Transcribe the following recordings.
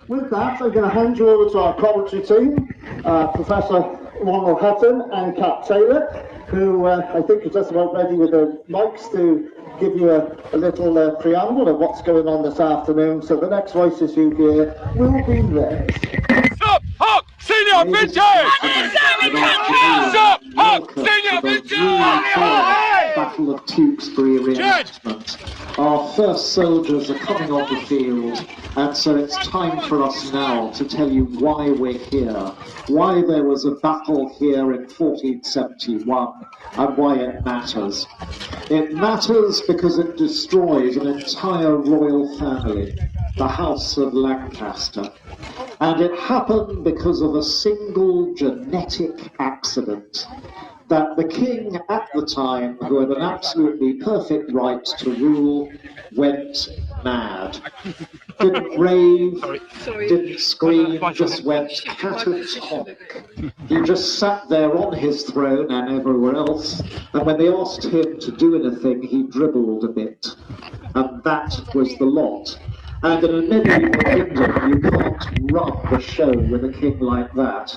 With that, I'm going to hand you over to our commentary team, Professor Ronald Hutton and Kat Taylor, who I think are just about ready with the mics to give you a little preamble of what's going on this afternoon. So the next voices you hear will be theirs. Stop! Huck! Senior vintage! Stop! Huck! Senior vintage! Battle of Tewkesbury Re-enactment. Our first soldiers are coming on the field, and so it's time for us now to tell you why we're here, why there was a battle here in 1471, and why it matters. It matters because it destroyed an entire royal family, the House of Lancaster. And it happened because of a single genetic accident that the king at the time, who had an absolutely perfect right to rule, went mad. Didn't rave, didn't scream, just went catatonic. He just sat there on his throne and everywhere else, and when they asked him to do anything, he dribbled a bit. And that was the lot. And in a medieval kingdom, you can't run the show with a king like that.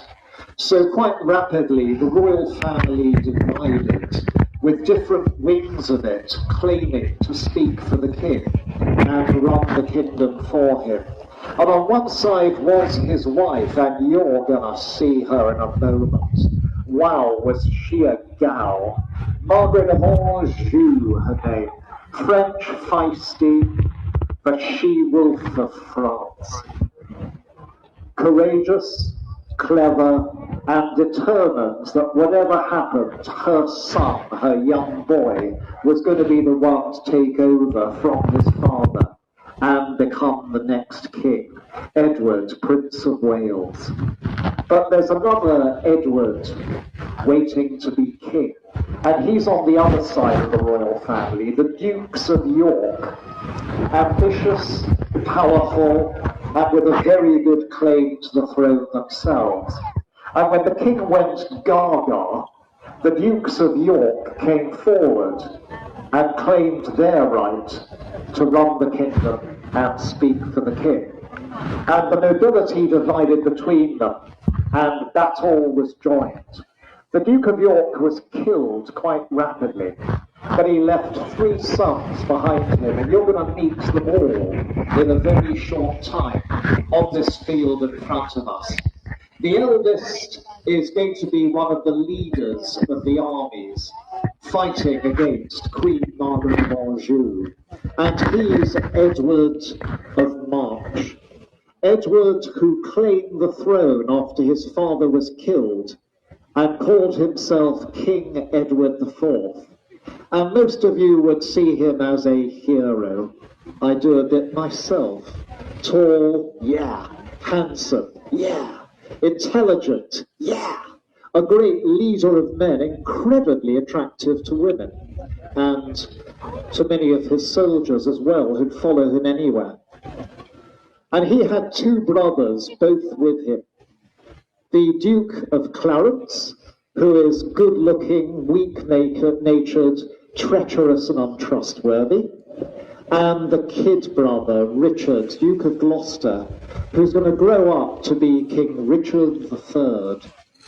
So quite rapidly, the royal family divided, with different wings of it claiming to speak for the king and run the kingdom for him. And on one side was his wife, and you're gonna see her in a moment. Wow, was she a gal. Margaret of Anjou, her name. French feisty, but she-wolf of France. Courageous, clever, and determined that whatever happened, her son, her young boy, was going to be the one to take over from his father and become the next king, Edward, Prince of Wales. But there's another Edward waiting to be king, and he's on the other side of the royal family, the Dukes of York, ambitious, powerful, and with a very good claim to the throne themselves. And when the king went gaga, the Dukes of York came forward and claimed their right to run the kingdom and speak for the king. And the nobility divided between them, and that all was joined. The Duke of York was killed quite rapidly, but he left 3 sons behind him, and you're going to meet them all in a very short time on this field in front of us. The eldest is going to be one of the leaders of the armies fighting against Queen Margaret of Anjou, and he is Edward of March. Edward, who claimed the throne after his father was killed and called himself King Edward IV. And most of you would see him as a hero. I do a bit myself. Tall, yeah. Handsome, yeah. Intelligent, yeah. A great leader of men, incredibly attractive to women, and to many of his soldiers as well, who'd follow him anywhere. And he had 2 brothers, both with him. The Duke of Clarence, who is good-looking, weak-natured, treacherous and untrustworthy, and the kid brother, Richard, Duke of Gloucester, who's going to grow up to be King Richard III,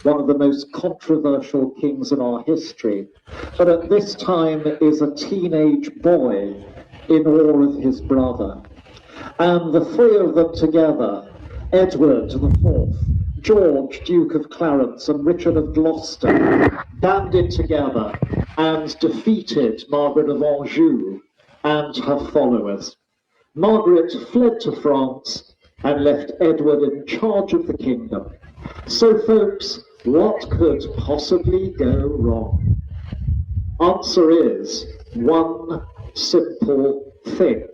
one of the most controversial kings in our history, but at this time is a teenage boy in awe of his brother. And the 3 of them together, Edward IV, George, Duke of Clarence, and Richard of Gloucester, banded together and defeated Margaret of Anjou and her followers. Margaret fled to France and left Edward in charge of the kingdom. So, folks, what could possibly go wrong? Answer is one simple thing,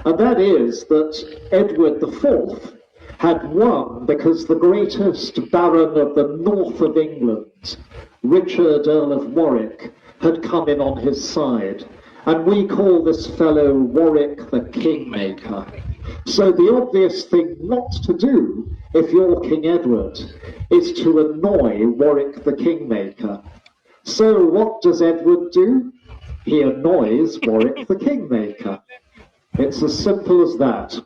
and that is that Edward IV had won because the greatest baron of the north of England, Richard, Earl of Warwick, had come in on his side. And we call this fellow Warwick the Kingmaker. So the obvious thing not to do, if you're King Edward, is to annoy Warwick the Kingmaker. So what does Edward do? He annoys Warwick the Kingmaker. It's as simple as that.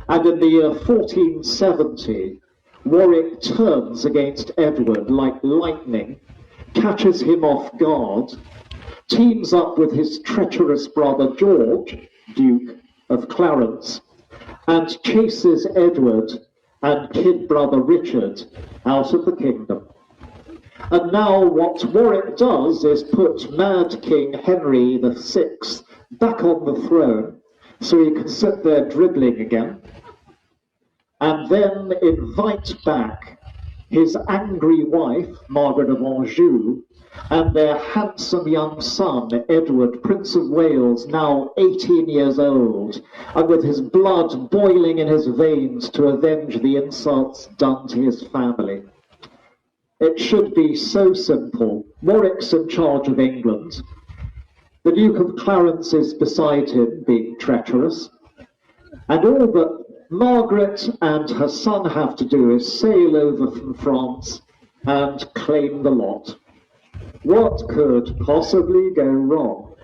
And in the year 1470, Warwick turns against Edward like lightning, catches him off guard, teams up with his treacherous brother George, Duke of Clarence, and chases Edward and kid brother Richard out of the kingdom. And now what Warwick does is put mad King Henry VI back on the throne so he can sit there dribbling again, and then invite back his angry wife, Margaret of Anjou, and their handsome young son, Edward, Prince of Wales, now 18 years old, and with his blood boiling in his veins to avenge the insults done to his family. It should be so simple. Warwick's in charge of England. The Duke of Clarence is beside him, being treacherous. And all that Margaret and her son have to do is sail over from France and claim the lot. What could possibly go wrong?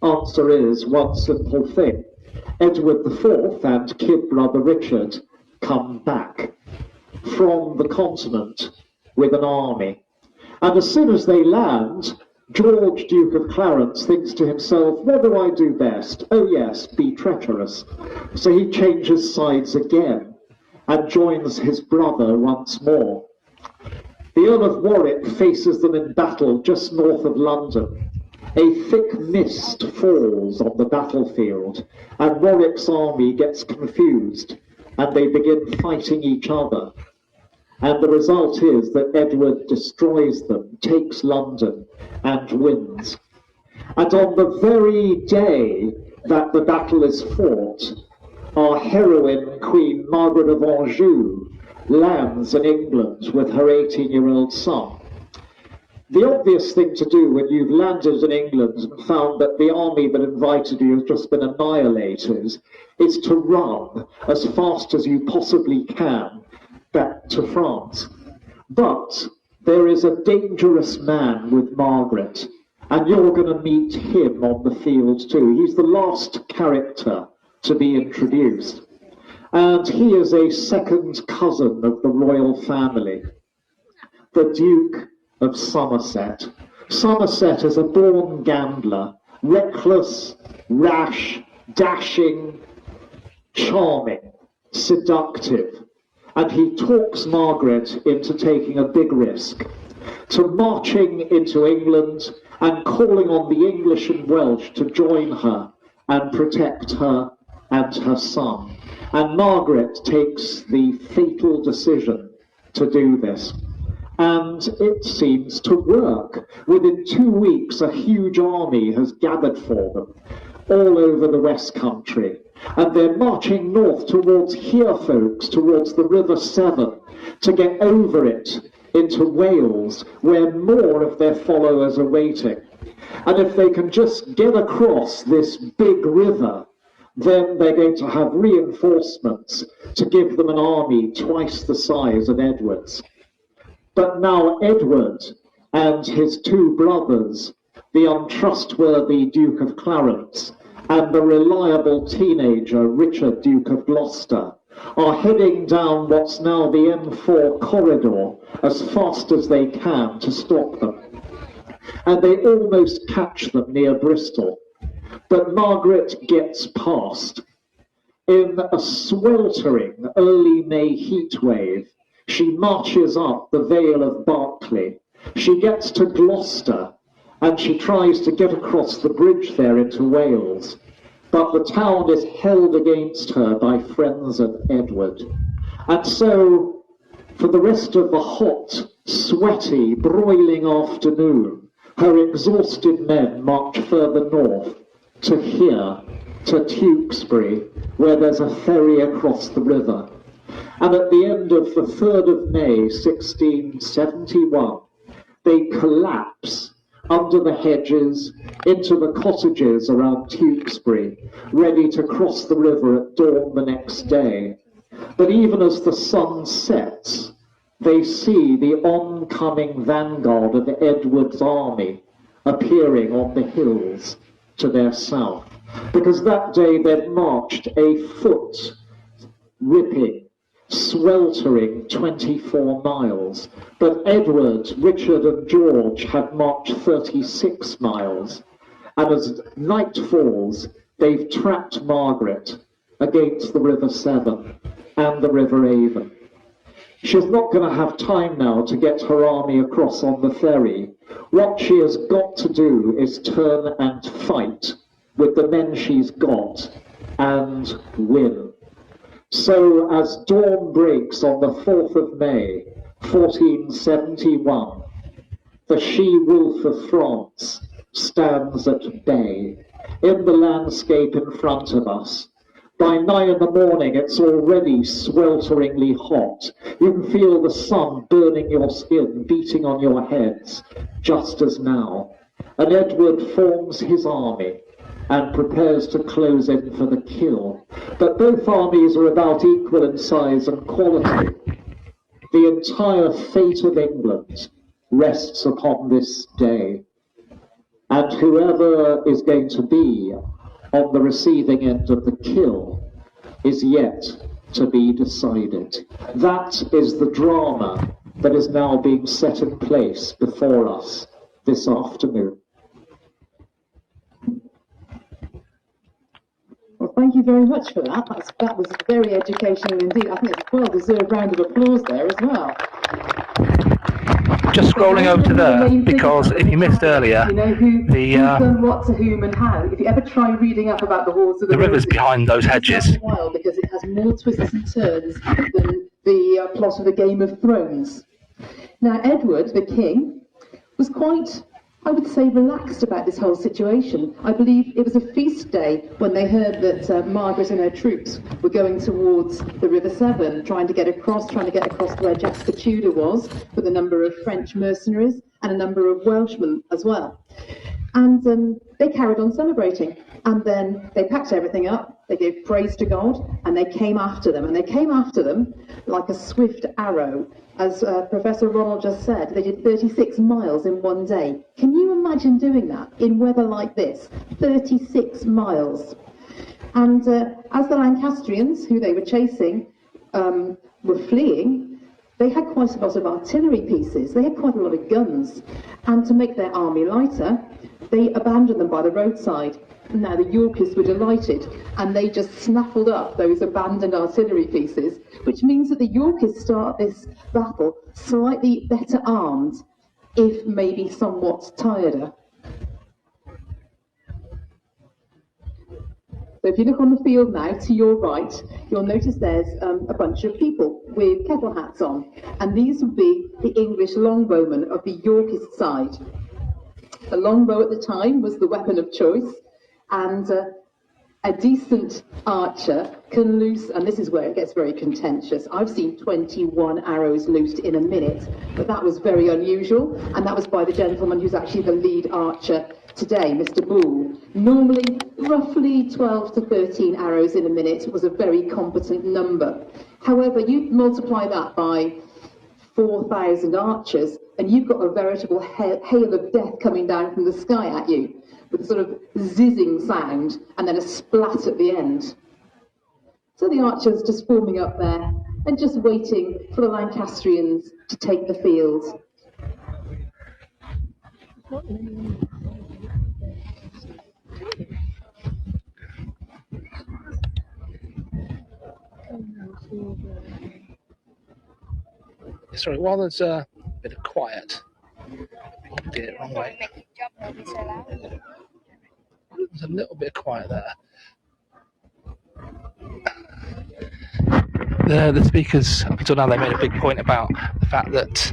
Answer is one simple thing. Edward IV and kid brother Richard come back from the continent with an army. And as soon as they land, George, Duke of Clarence, thinks to himself, what do I do best? Oh yes, be treacherous. So he changes sides again and joins his brother once more. The Earl of Warwick faces them in battle just north of London. A thick mist falls on the battlefield, and Warwick's army gets confused, and they begin fighting each other. And the result is that Edward destroys them, takes London, and wins. And on the very day that the battle is fought, our heroine, Queen Margaret of Anjou, lands in England with her 18-year-old son. The obvious thing to do when you've landed in England and found that the army that invited you has just been annihilated is to run as fast as you possibly can back to France. But there is a dangerous man with Margaret, and you're going to meet him on the field too. He's the last character to be introduced. And he is a second cousin of the royal family, the Duke of Somerset. Somerset is a born gambler, reckless, rash, dashing, charming, seductive. And he talks Margaret into taking a big risk, to marching into England and calling on the English and Welsh to join her and protect her and her son. And Margaret takes the fatal decision to do this. And it seems to work. Within 2 weeks, a huge army has gathered for them all over the West Country. And they're marching north towards here, folks, towards the River Severn, to get over it into Wales, where more of their followers are waiting. And if they can just get across this big river, then they're going to have reinforcements to give them an army twice the size of Edward's. But now Edward and his two brothers, the untrustworthy Duke of Clarence and the reliable teenager Richard, Duke of Gloucester, are heading down what's now the M4 corridor as fast as they can to stop them. And they almost catch them near Bristol. But Margaret gets past. In a sweltering early May heat wave, she marches up the Vale of Berkeley. She gets to Gloucester, and she tries to get across the bridge there into Wales. But the town is held against her by friends of Edward. And so, for the rest of the hot, sweaty, broiling afternoon, her exhausted men march further north, to here, to Tewkesbury, where there's a ferry across the river. And at the end of the 3rd of May, 1671, they collapse under the hedges into the cottages around Tewkesbury, ready to cross the river at dawn the next day. But even as the sun sets, they see the oncoming vanguard of Edward's army appearing on the hills to their south, because that day they'd marched a foot ripping, sweltering 24 miles. But Edward, Richard and George had marched 36 miles. And as night falls, they've trapped Margaret against the River Severn and the River Avon. She's not going to have time now to get her army across on the ferry. What she has got to do is turn and fight with the men she's got and win. So as dawn breaks on the 4th of May, 1471, the she-wolf of France stands at bay in the landscape in front of us. By 9 in the morning, it's already swelteringly hot. You can feel the sun burning your skin, beating on your heads, just as now. And Edward forms his army and prepares to close in for the kill. But both armies are about equal in size and quality. The entire fate of England rests upon this day. And whoever is going to be on the receiving end of the kill is yet to be decided. That is the drama that is now being set in place before us this afternoon. Well, thank you very much for that. That was very educational indeed. I think it's a well-deserved round of applause there as well. Just scrolling over to there, because if you missed earlier, you know, who's done what to whom and how. If you ever try reading up about the Horse of the river's behind those hedges. Because it has more twists and turns than the plot of the Game of Thrones. Now, Edward, the king, was quite, I would say, relaxed about this whole situation. I believe it was a feast day when they heard that Margaret and her troops were going towards the River Severn, trying to get across to where Jasper Tudor was, with a number of French mercenaries and a number of Welshmen as well. And they carried on celebrating. And then they packed everything up, they gave praise to God, and they came after them. And they came after them like a swift arrow. As Professor Ronald just said, they did 36 miles in one day. Can you imagine doing that in weather like this? 36 miles. And as the Lancastrians, who they were chasing, were fleeing, they had quite a lot of artillery pieces. They had quite a lot of guns. And to make their army lighter, they abandoned them by the roadside. Now the Yorkists were delighted, and they just snaffled up those abandoned artillery pieces, which means that the Yorkists start this battle slightly better armed, if maybe somewhat tireder. So if you look on the field now, to your right, you'll notice there's a bunch of people with kettle hats on, and these would be the English longbowmen of the Yorkist side. The longbow at the time was the weapon of choice, and a decent archer can loose, and this is where it gets very contentious. I've seen 21 arrows loosed in a minute, but that was very unusual, and that was by the gentleman who's actually the lead archer today, Mr. Bull. Normally, roughly 12 to 13 arrows in a minute was a very competent number. However, you multiply that by 4,000 archers, and you've got a veritable hail of death coming down from the sky at you, with a sort of zizzing sound, and then a splat at the end. So the archers just forming up there, and just waiting for the Lancastrians to take the field. Sorry, while there's a bit of quiet, did it wrong way. There's a little bit of quiet there. The speakers up until now, they made a big point about the fact that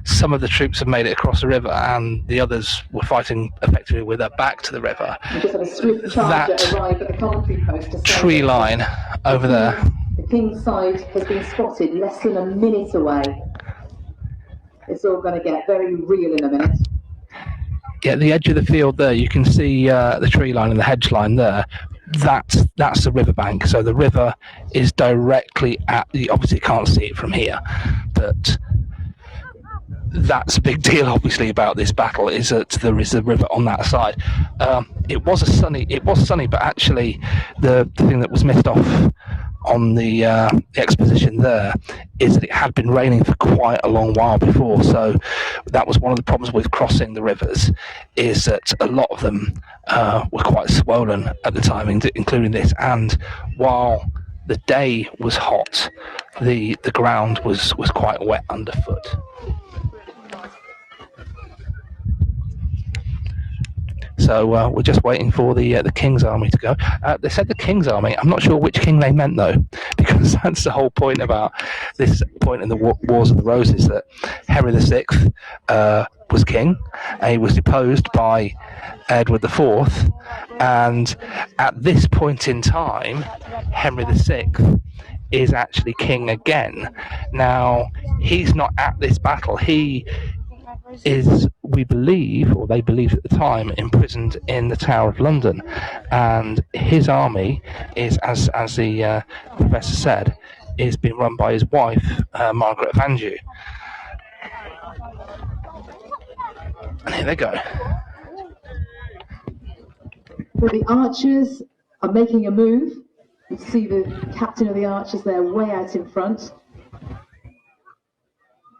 some of the troops have made it across the river and the others were fighting effectively with their back to the river. Just had a swift charger arrive at the commentary post to tree line over there. The king's side has been spotted less than a minute away. It's all going to get very real in a minute. Yeah, the edge of the field there, you can see the tree line and the hedge line there. That's the riverbank. So the river is directly at the. Obviously, you can't see it from here, but that's a big deal. Obviously, about this battle is that there is a river on that side. It was sunny, but actually, the thing that was missed off on the exposition there is that it had been raining for quite a long while before, so that was one of the problems with crossing the rivers, is that a lot of them were quite swollen at the time, including this, and while the day was hot, the ground was quite wet underfoot. So we're just waiting for the King's army to go. They said the King's army. I'm not sure which king they meant, though, because that's the whole point about this point in the Wars of the Roses, that Henry VI was king, and he was deposed by Edward IV, and at this point in time, Henry VI is actually king again. Now, he's not at this battle. He is, we believe, or they believed at the time, imprisoned in the Tower of London, and his army is, as the professor said, is being run by his wife, Margaret of Anjou. And here they go. Well, the archers are making a move. You see the captain of the archers there way out in front,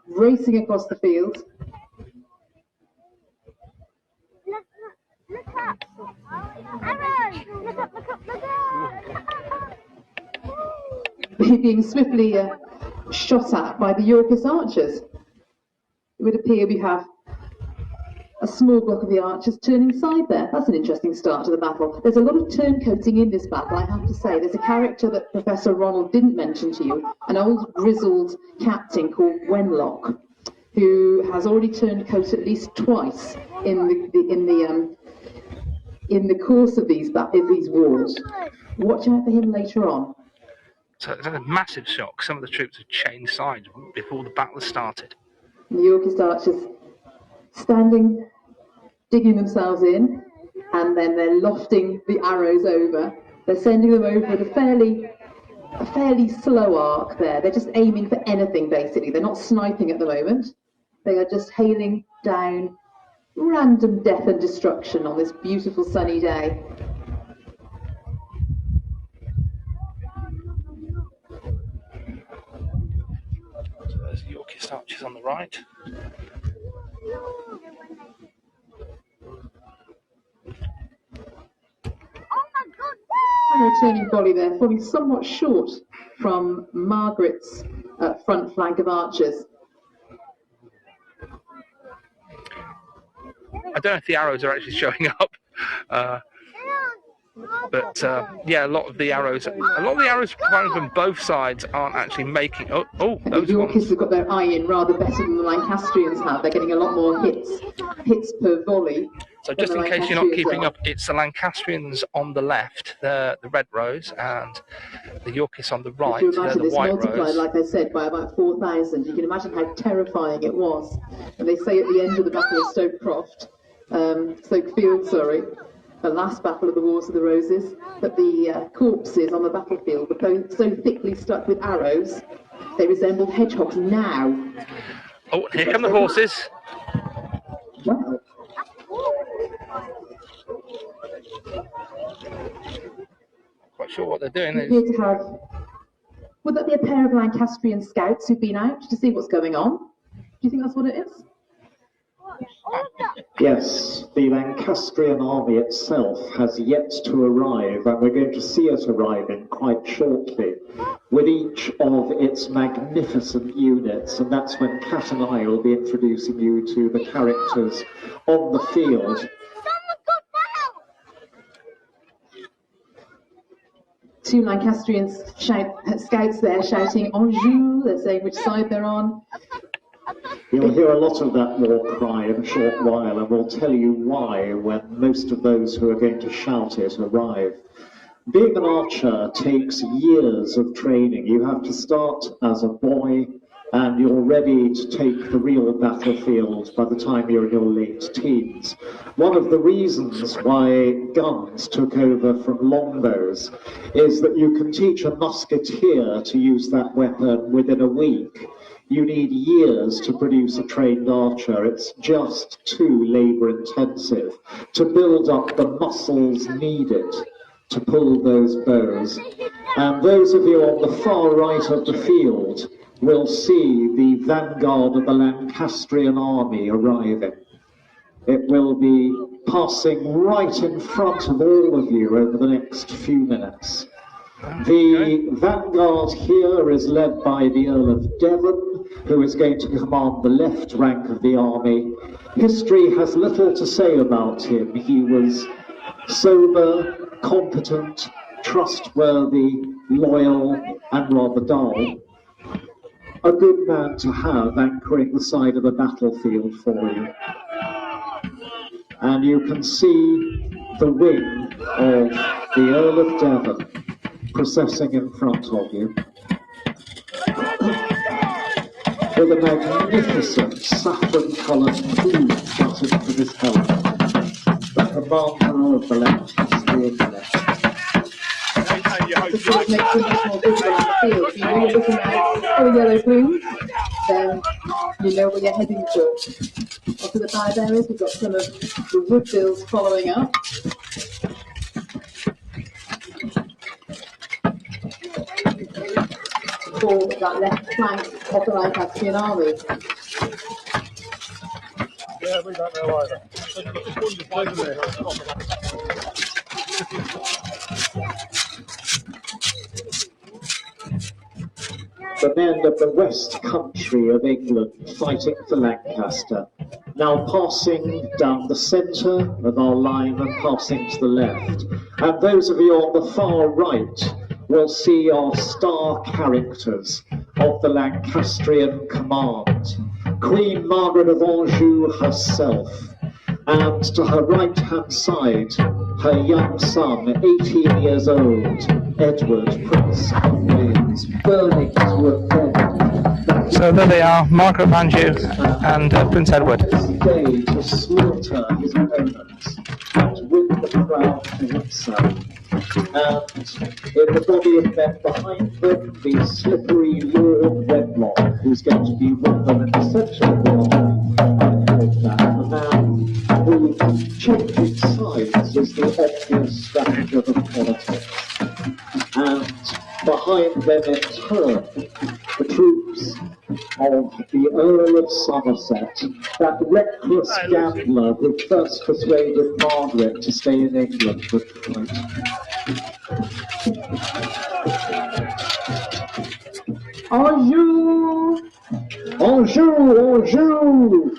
racing across the field. Look up! Aaron! Look up, look up, look up! Being swiftly shot at by the Yorkist archers. It would appear we have a small block of the archers turning side there. That's an interesting start to the battle. There's a lot of turncoating in this battle, I have to say. There's a character that Professor Ronald didn't mention to you, an old grizzled captain called Wenlock, who has already turned coat at least twice in the course of these wars. Watch out for him later on. So it's a massive shock. Some of the troops had changed sides before the battle started. The Yorkist archers standing, digging themselves in, and then they're lofting the arrows over. They're sending them over at a fairly slow arc there. They're just aiming for anything, basically. They're not sniping at the moment. They are just hailing down random death and destruction on this beautiful sunny day. So there's the Yorkist archers on the right. And a returning volley there, falling somewhat short from Margaret's front flank of archers. I don't know if the arrows are actually showing up, but yeah, a lot of the arrows firing from both sides aren't actually making. Oh, those the ones. Yorkists have got their eye in rather better than the Lancastrians have. They're getting a lot more hits per volley. So just in case you're not keeping up, it's the Lancastrians on the left, the red rose, and the Yorkists on the right, If you imagine the this white multiplied, rose. like I said, by about 4,000. You can imagine how terrifying it was. And they say at the end of the Battle of Stoke Field, the last battle of the Wars of the Roses, that the corpses on the battlefield were so thickly stuck with arrows, they resembled hedgehogs now. Oh, here come the horses. Wow. Quite sure what they're doing. We appear to have, would that be a pair of Lancastrian scouts who've been out to see what's going on? Do you think that's what it is? Yes, the Lancastrian army itself has yet to arrive, and we're going to see it arriving quite shortly with each of its magnificent units, and that's when Kat and I will be introducing you to the characters on the field. Two Lancastrian scouts there shouting Anjou, they're saying which side they're on. You'll hear a lot of that war cry in a short while, and we'll tell you why when most of those who are going to shout it arrive. Being an archer takes years of training. You have to start as a boy, and you're ready to take the real battlefield by the time you're in your late teens. One of the reasons why guns took over from longbows is that you can teach a musketeer to use that weapon within a week. You need years to produce a trained archer. It's just too labour-intensive to build up the muscles needed to pull those bows. And those of you on the far right of the field will see the vanguard of the Lancastrian army arriving. It will be passing right in front of all of you over the next few minutes. The vanguard here is led by the Earl of Devon, who is going to command the left rank of the army. History has little to say about him. He was sober, competent, trustworthy, loyal, and rather dull. A good man to have anchoring the side of the battlefield for you. And you can see the wing of the Earl of Devon processing in front of you with a magnificent saffron-coloured plume buttoned to his helmet, the commander of the Lancastrian left. The sort of makes it much more visible on the field. If you know you're looking at a yellow plume, then you know where you're heading to. Onto the five areas, we've got some of the woodbills following up. For that left flank of the Lancastrian army. Yeah, we don't know either. The men of the West Country of England fighting for Lancaster, now passing down the centre of our line and passing to the left. And those of you on the far right will see our star characters of the Lancastrian command. Queen Margaret of Anjou herself, and to her right-hand side, her young son, 18 years old, Edward, Prince of Wales, burning to a dead. So there they are, Margaret of Anjou and Prince Edward. This day to slaughter his opponents and win the crown for himself. And in the body of men behind them, the slippery Lord Wedlock, who's going to be with them in the centre of the army. The man who changing sides is the obvious strategy of politics. And behind them in turn, the troops of the Earl of Somerset, that reckless gambler who first persuaded Margaret to stay in England with the fight. Anjou! Anjou! Anjou!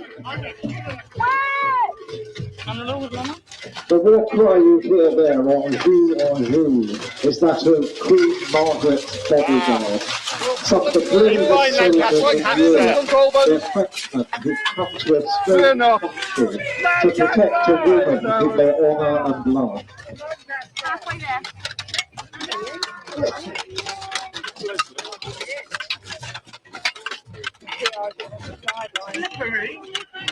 The war cry you hear there, Anjou, Anjou, is that of Queen Margaret's bodyguard. Some of the bravest soldiers in Europe, their Frenchmen who've come to a strange country to protect a woman with their honour and love.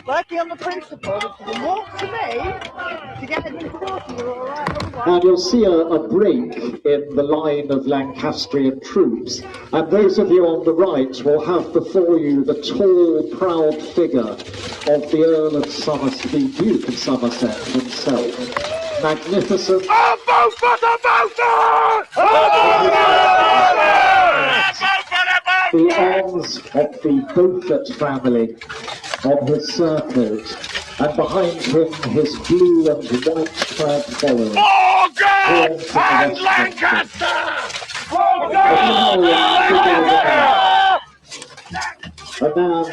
Working on the principle that if you walk to me to get a new quarter, you're all right. And you'll see a break in the line of Lancastrian troops, and those of you on the right will have before you the tall, proud figure of the Earl of Somerset, the Duke of Somerset himself. Magnificent. The arms of the Beaufort family on his surcoat, and behind him his blue and white clad followers. Morgan and Lancaster! A man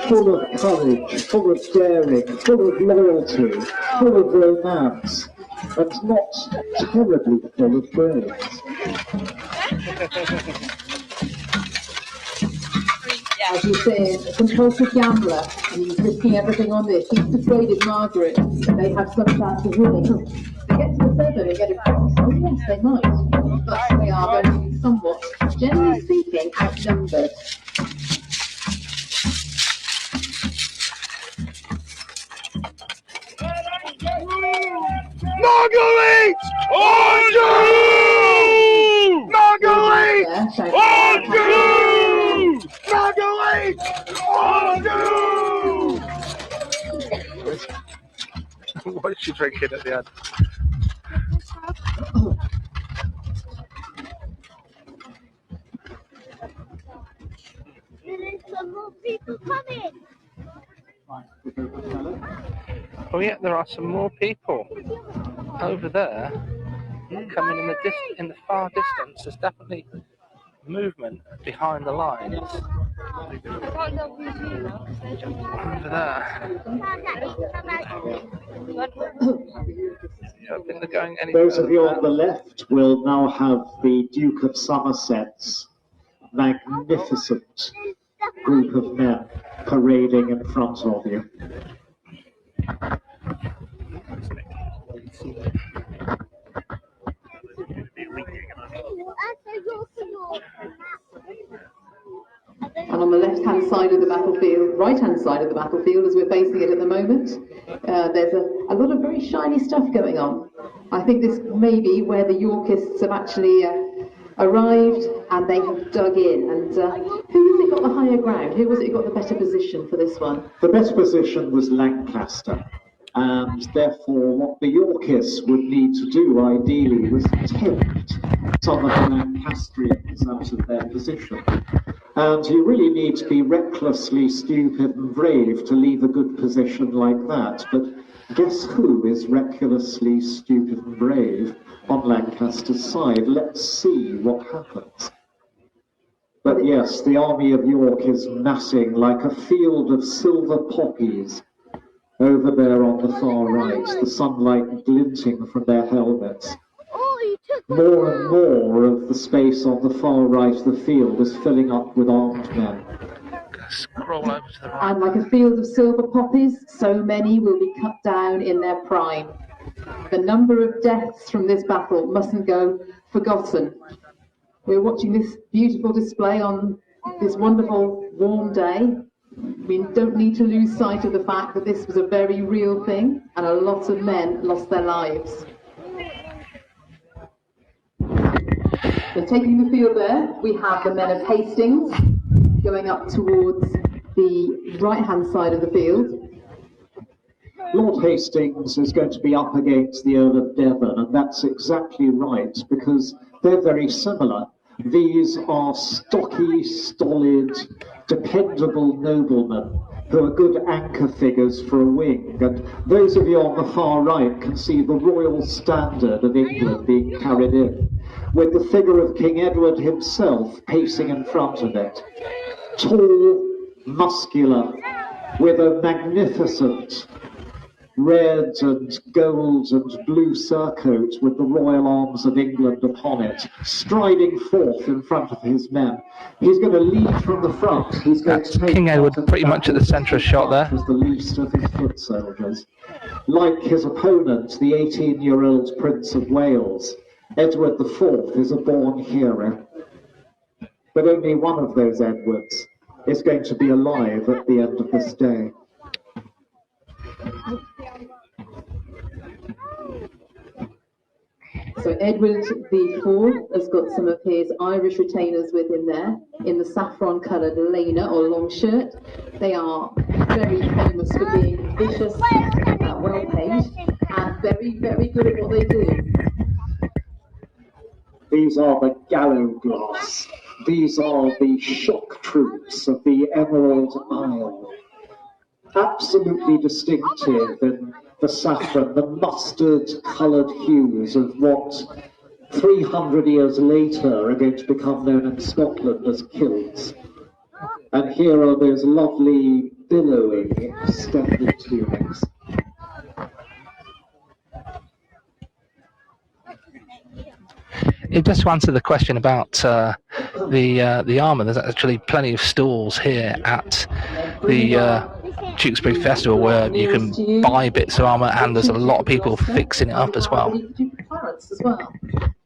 full of courage, full of daring, full of loyalty, full of romance, and not terribly full of brains. As you say, a compulsive gambler, and he's risking everything on this. He's persuaded Margaret that they have some chance of winning. They get to the seven and get across. Oh yes, they might. But they are going to be somewhat, generally speaking, outnumbered. Marguerite! Anjou! Marguerite! Anjou! Marguerite! Anjou! What is she drinking at the end? people coming. Oh yeah, there are some more people over there coming in the far distance. There's definitely movement behind the lines. Over there. I don't think they're going any Those of further you back. on the left will now have the Duke of Somerset's magnificent group of men parading in front of you. And on the left-hand side of the battlefield, right-hand side of the battlefield, as we're facing it at the moment, there's a lot of very shiny stuff going on. I think this may be where the Yorkists have actually arrived and they have dug in. And who has it got the higher ground? Who was it got the better position for this one? The best position was Lancaster, and therefore what the Yorkists would need to do ideally was tempt some of the Lancastrians out of their position. And you really need to be recklessly stupid and brave to leave a good position like that. But guess who is recklessly stupid and brave on Lancaster's side? Let's see what happens. But yes, the army of York is massing like a field of silver poppies over there on the far right, the sunlight glinting from their helmets. More and more of the space on the far right of the field is filling up with armed men. Scroll over to the right. And like a field of silver poppies, so many will be cut down in their prime. The number of deaths from this battle mustn't go forgotten. We're watching this beautiful display on this wonderful warm day. We don't need to lose sight of the fact that this was a very real thing and a lot of men lost their lives. So taking the field there, we have the men of Hastings going up towards the right-hand side of the field. Lord Hastings is going to be up against the Earl of Devon, and that's exactly right, because they're very similar. These are stocky, stolid, dependable noblemen who are good anchor figures for a wing. And those of you on the far right can see the royal standard of England being carried in, with the figure of King Edward himself pacing in front of it. Tall, muscular, with a magnificent red and gold and blue surcoat with the royal arms of England upon it, striding forth in front of his men. He's going to lead from the front. He's going That's to take King Edward part in pretty much at the centre of shot there. as the least of his foot soldiers. Like his opponent, the 18-year-old Prince of Wales, Edward IV is a born hero. But only one of those Edwards is going to be alive at the end of this day. So Edward IV has got some of his Irish retainers with him there in the saffron-coloured lena or long shirt. They are very famous for being vicious, well-paid, and very, very good at what they do. These are the gallows glass. These are the shock troops of the Emerald Isle. Absolutely distinctive in the saffron, the mustard-coloured hues of what 300 years later are going to become known in Scotland as kilts. And here are those lovely, billowing, extended tunics. Just to answer the question about the armour, there's actually plenty of stalls here at the Tewkesbury Festival where you can buy bits of armour, and there's a lot of people fixing it up as well.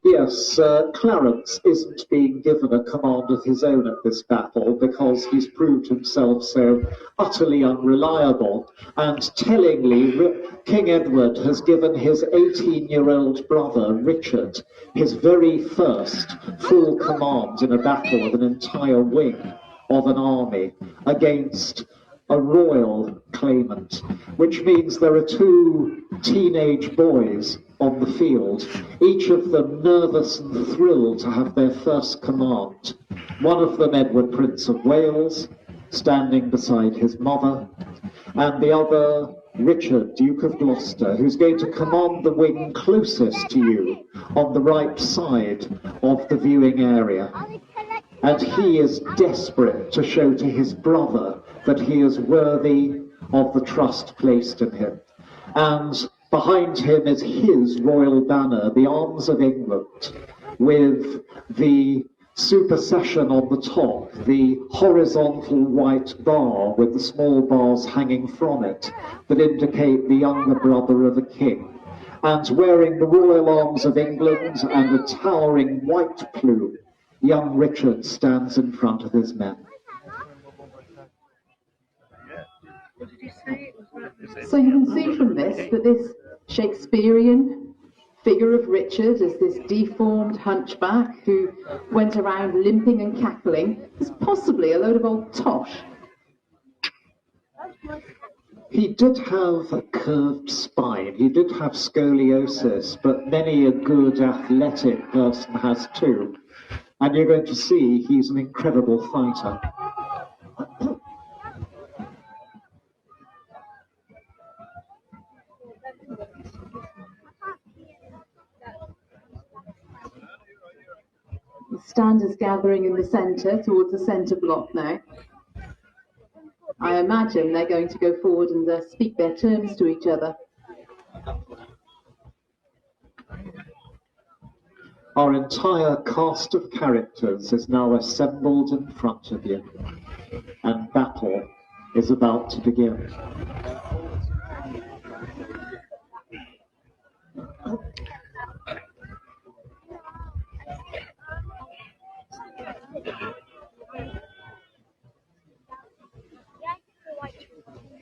Yes, Clarence isn't being given a command of his own at this battle because he's proved himself so utterly unreliable. And tellingly, King Edward has given his 18-year-old brother, Richard, his very first full command in a battle of an entire wing of an army against a royal claimant, which means there are two teenage boys on the field, each of them nervous and thrilled to have their first command. One of them, Edward, Prince of Wales, standing beside his mother, and the other, Richard, Duke of Gloucester, who's going to command the wing closest to you on the right side of the viewing area. And he is desperate to show to his brother that he is worthy of the trust placed in him. And behind him is his royal banner, the arms of England, with the supersession on the top, the horizontal white bar with the small bars hanging from it that indicate the younger brother of a king. And wearing the royal arms of England and a towering white plume, young Richard stands in front of his men. So you can see from this that this Shakespearean figure of Richard as this deformed hunchback who went around limping and cackling is possibly a load of old tosh. He did have a curved spine, he did have scoliosis, but many a good athletic person has too. And you're going to see he's an incredible fighter. The stand is gathering in the centre, towards the centre block now. I imagine they're going to go forward and speak their terms to each other. Our entire cast of characters is now assembled in front of you, and battle is about to begin.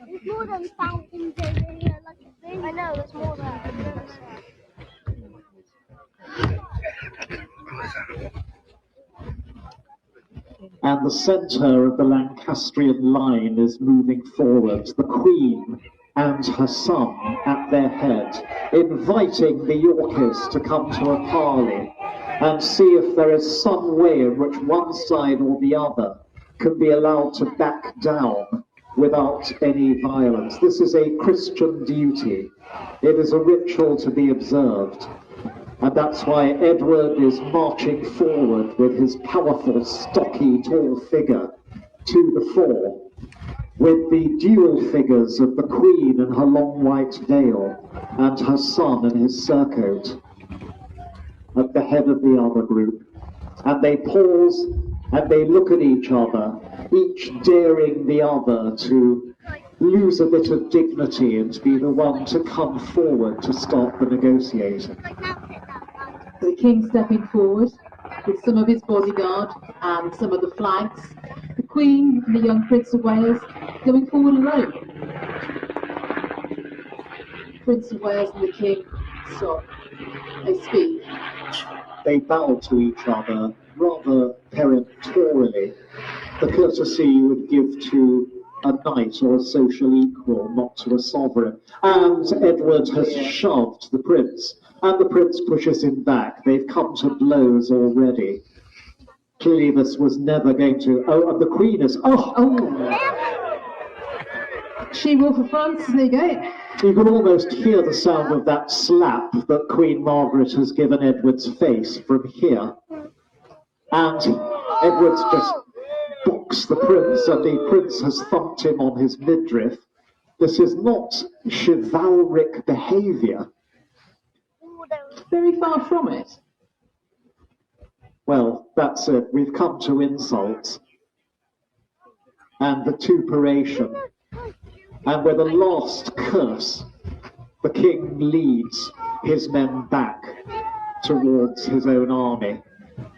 There's more than fountains over here, like a thing. I know, there's more there. And the centre of the Lancastrian line is moving forward, the Queen and her son at their head, inviting the Yorkists to come to a parley and see if there is some way in which one side or the other can be allowed to back down without any violence. This is a Christian duty. It is a ritual to be observed. And that's why Edward is marching forward with his powerful, stocky, tall figure to the fore, with the dual figures of the Queen in her long white veil and her son in his surcoat at the head of the other group. And they pause and they look at each other, each daring the other to lose a bit of dignity and to be the one to come forward to start the negotiating. The king stepping forward with some of his bodyguard and some of the flags. The Queen and the young Prince of Wales going forward alone. Prince of Wales and the king stop. They speak. They bow to each other rather peremptorily, the courtesy you would give to a knight or a social equal, not to a sovereign. And Edward has shoved the prince, and the prince pushes him back. They've come to blows already. Clearly this was never going to... Oh, and the Queen is... She will for France, there you go. You can almost hear the sound of that slap that Queen Margaret has given Edward's face from here. And Edward's just boxed the prince, and the prince has thumped him on his midriff. This is not chivalric behaviour. Very far from it. Well, that's it. We've come to insults and vituperation. And with a last curse, the king leads his men back towards his own army.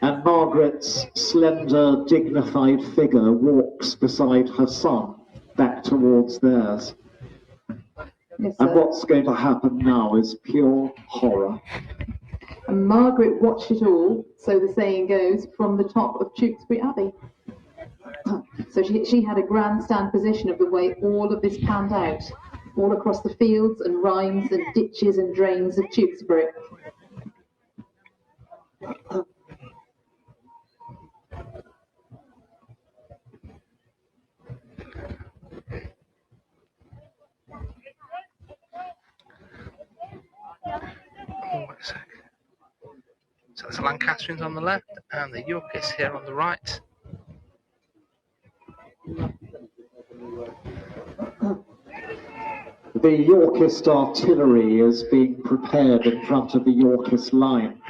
And Margaret's slender, dignified figure walks beside her son back towards theirs. Yes, and what's going to happen now is pure horror. And Margaret watched it all, so the saying goes, from the top of Tewkesbury Abbey. So she had a grandstand position of the way all of this panned out, all across the fields and rhymes and ditches and drains of Tewkesbury. So there's the Lancastrians on the left and the Yorkists here on the right. The Yorkist artillery is being prepared in front of the Yorkist line.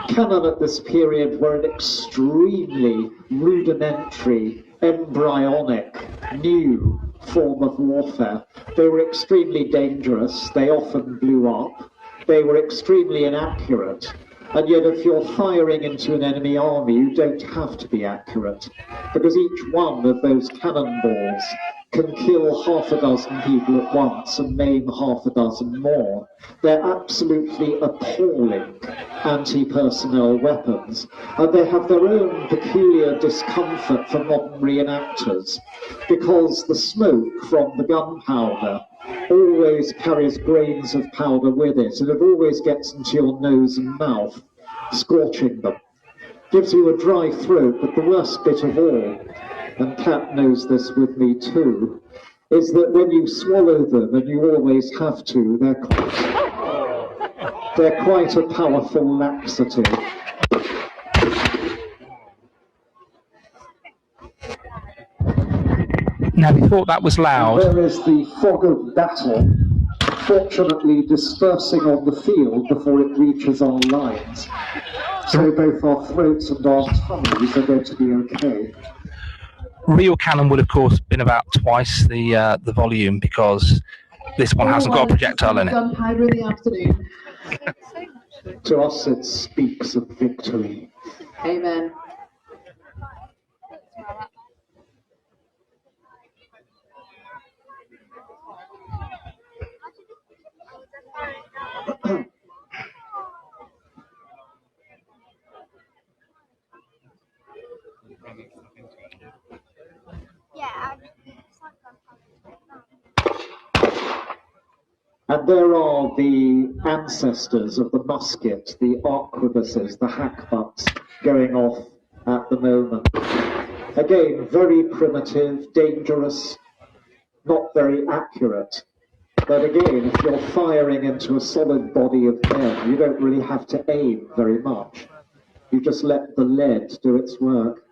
Cannon at this period were an extremely rudimentary, embryonic, new form of warfare. They were extremely dangerous, they often blew up, they were extremely inaccurate, and yet if you're firing into an enemy army, you don't have to be accurate, because each one of those cannonballs can kill half a dozen people at once and maim half a dozen more. They're absolutely appalling anti-personnel weapons, and they have their own peculiar discomfort for modern reenactors, because the smoke from the gunpowder always carries grains of powder with it, and it always gets into your nose and mouth, scorching them. Gives you a dry throat, but the worst bit of all, and Kat knows this with me too, is that when you swallow them, and you always have to, they're quite a powerful laxative. Now, we thought that was loud. There is the fog of battle, fortunately dispersing on the field before it reaches our lines. So both our throats and our tummies are going to be okay. Real cannon would, of course, been about twice the volume, because this one hasn't got a projectile in it. Gunpowder in the afternoon. To us, it speaks of victory. Amen. And there are the ancestors of the musket, the arquebuses, the hackbutts going off at the moment. Again, very primitive, dangerous, not very accurate. But again, if you're firing into a solid body of men, you don't really have to aim very much. You just let the lead do its work.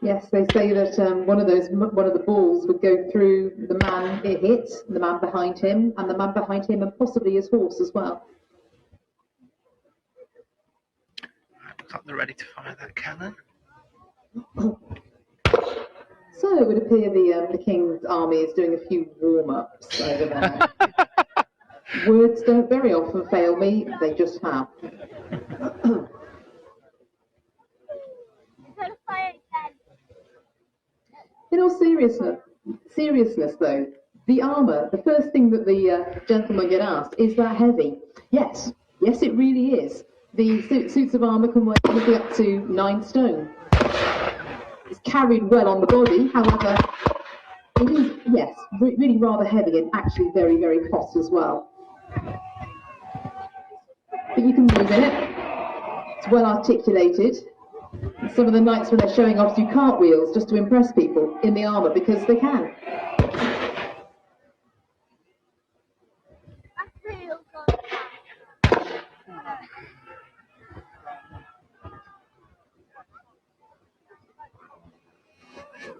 Yes, they say that one of the balls would go through the man it hit, the man behind him, and and possibly his horse as well. Looks like they're ready to fire that cannon. So it would appear the King's army is doing a few warm-ups over there. Words don't very often fail me, they just have. In all seriousness though, the armour, the first thing that the gentlemen get asked, is that heavy? Yes, it really is. The suits of armour can weigh anything up to 9 stone. It's carried well on the body, however, it is, yes, really rather heavy and actually very, very hot as well. But you can move in it. It's well articulated. Some of the knights, when they're showing off, do cartwheels just to impress people in the armour because they can.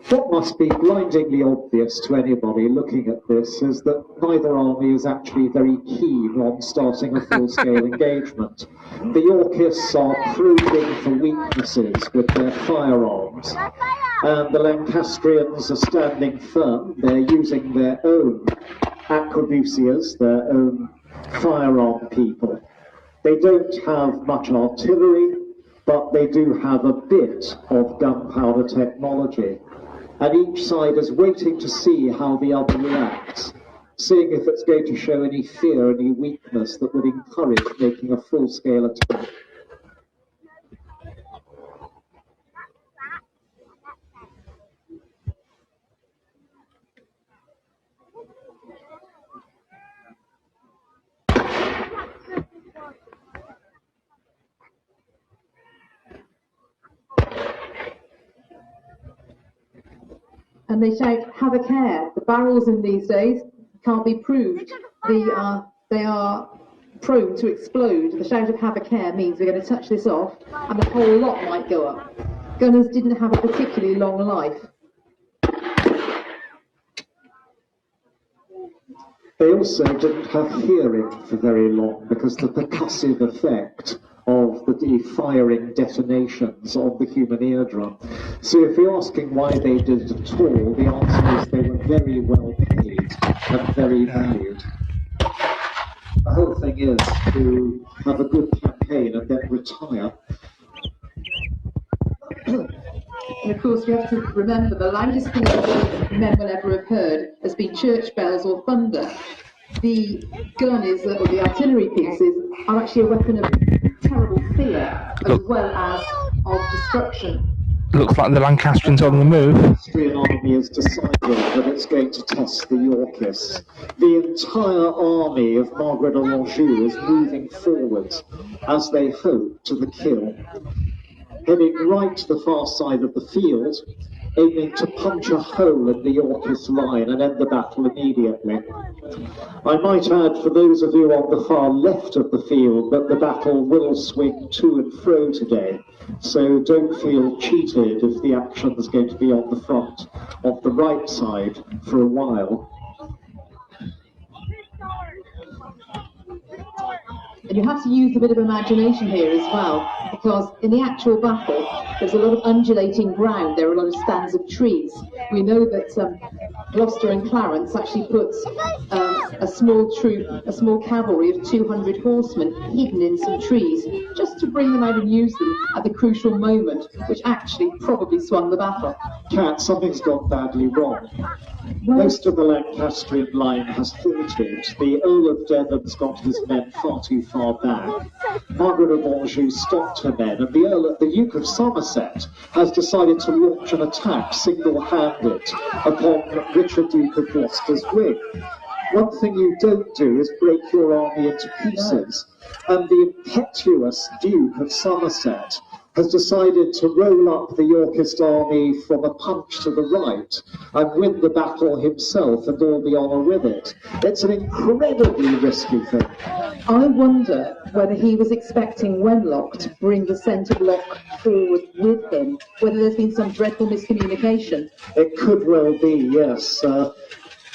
What must be blindingly obvious to anybody looking at this is that neither army is actually very keen on starting a full-scale engagement. The Yorkists are probing for weaknesses with their firearms, and the Lancastrians are standing firm. They're using their own arquebusiers, their own firearm people. They don't have much artillery, but they do have a bit of gunpowder technology. And each side is waiting to see how the other reacts, seeing if it's going to show any fear, any weakness that would encourage making a full-scale attack. And they shout, have a care. The barrels in these days can't be proved. They are prone to explode. The shout of "have a care" means we're going to touch this off and the whole lot might go up. Gunners didn't have a particularly long life. They also didn't have hearing for very long because the percussive effect of the firing detonations on the human eardrum. So if you're asking why they did it at all, the answer is they were very well paid and very valued. The whole thing is to have a good campaign and then retire. And of course, you have to remember the loudest thing that men will ever have heard has been church bells or thunder. The gun is, or the artillery pieces, are actually a weapon of terrible fear as well as of destruction. Looks like the Lancastrians on the move. The Austrian army has decided that it's going to test the Yorkists. The entire army of Margaret of Anjou is moving forward, as they hope, to the kill, heading right to the far side of the field, aiming to punch a hole in the Yorkist line and end the battle immediately. I might add, for those of you on the far left of the field, that the battle will swing to and fro today, so don't feel cheated if the action is going to be on the front of the right side for a while. And you have to use a bit of imagination here as well, because in the actual battle, there's a lot of undulating ground, there are a lot of stands of trees. We know that Gloucester and Clarence actually put a small troop, a small cavalry of 200 horsemen hidden in some trees, just to bring them out and use them at the crucial moment, which actually probably swung the battle. Cat, something's gone badly wrong. Most of the Lancastrian line has halted. The Earl of Devon's got his men far too far back. Margaret of Anjou stopped her men, and the Duke of Somerset has decided to launch an attack single-handed upon Richard, Duke of Gloucester's wing. One thing you don't do is break your army into pieces, and the impetuous Duke of Somerset has decided to roll up the Yorkist army from a punch to the right and win the battle himself and all the honour with it. It's an incredibly risky thing. I wonder whether he was expecting Wenlock to bring the centre block forward with him, whether there's been some dreadful miscommunication. It could well be, yes.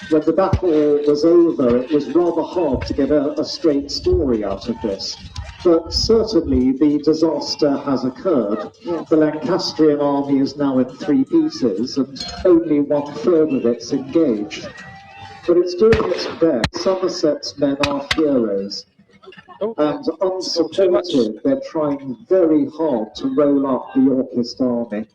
When the battle was over, it was rather hard to get a straight story out of this. But certainly the disaster has occurred. Yes. The Lancastrian army is now in 3 pieces, and only 1/3 of it's engaged. But it's doing its best. Somerset's men are heroes. And unsupported, they're trying very hard to roll up the Yorkist army.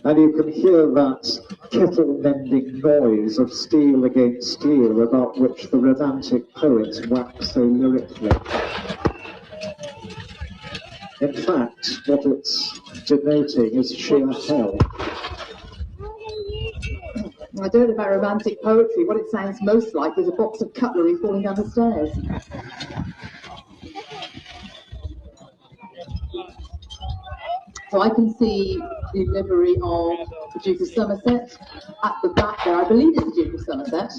And you can hear that kettle-mending noise of steel against steel about which the romantic poets wax so lyrically. In fact, what it's denoting is sheer hell. I don't know about romantic poetry. What it sounds most like is a box of cutlery falling down the stairs. So I can see the livery of the Duke of Somerset at the back there. I believe it's the Duke of Somerset.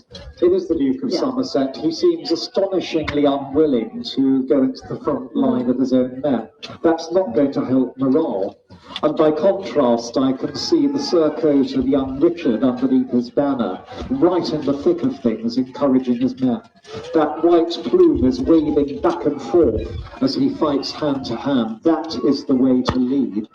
It is the Duke of Somerset. He seems astonishingly unwilling to go into the front line of his own men. That's not going to help morale. And by contrast, I can see the surcoat of young Richard underneath his banner, right in the thick of things, encouraging his men. That white plume is waving back and forth as he fights hand to hand. That is the way to lead.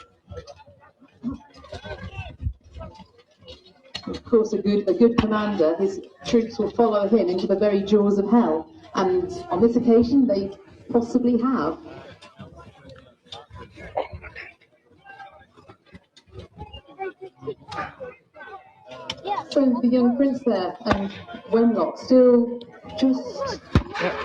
Of course, a good commander, his troops will follow him into the very jaws of hell. And on this occasion, they possibly have. So the young prince there and Wenlock still just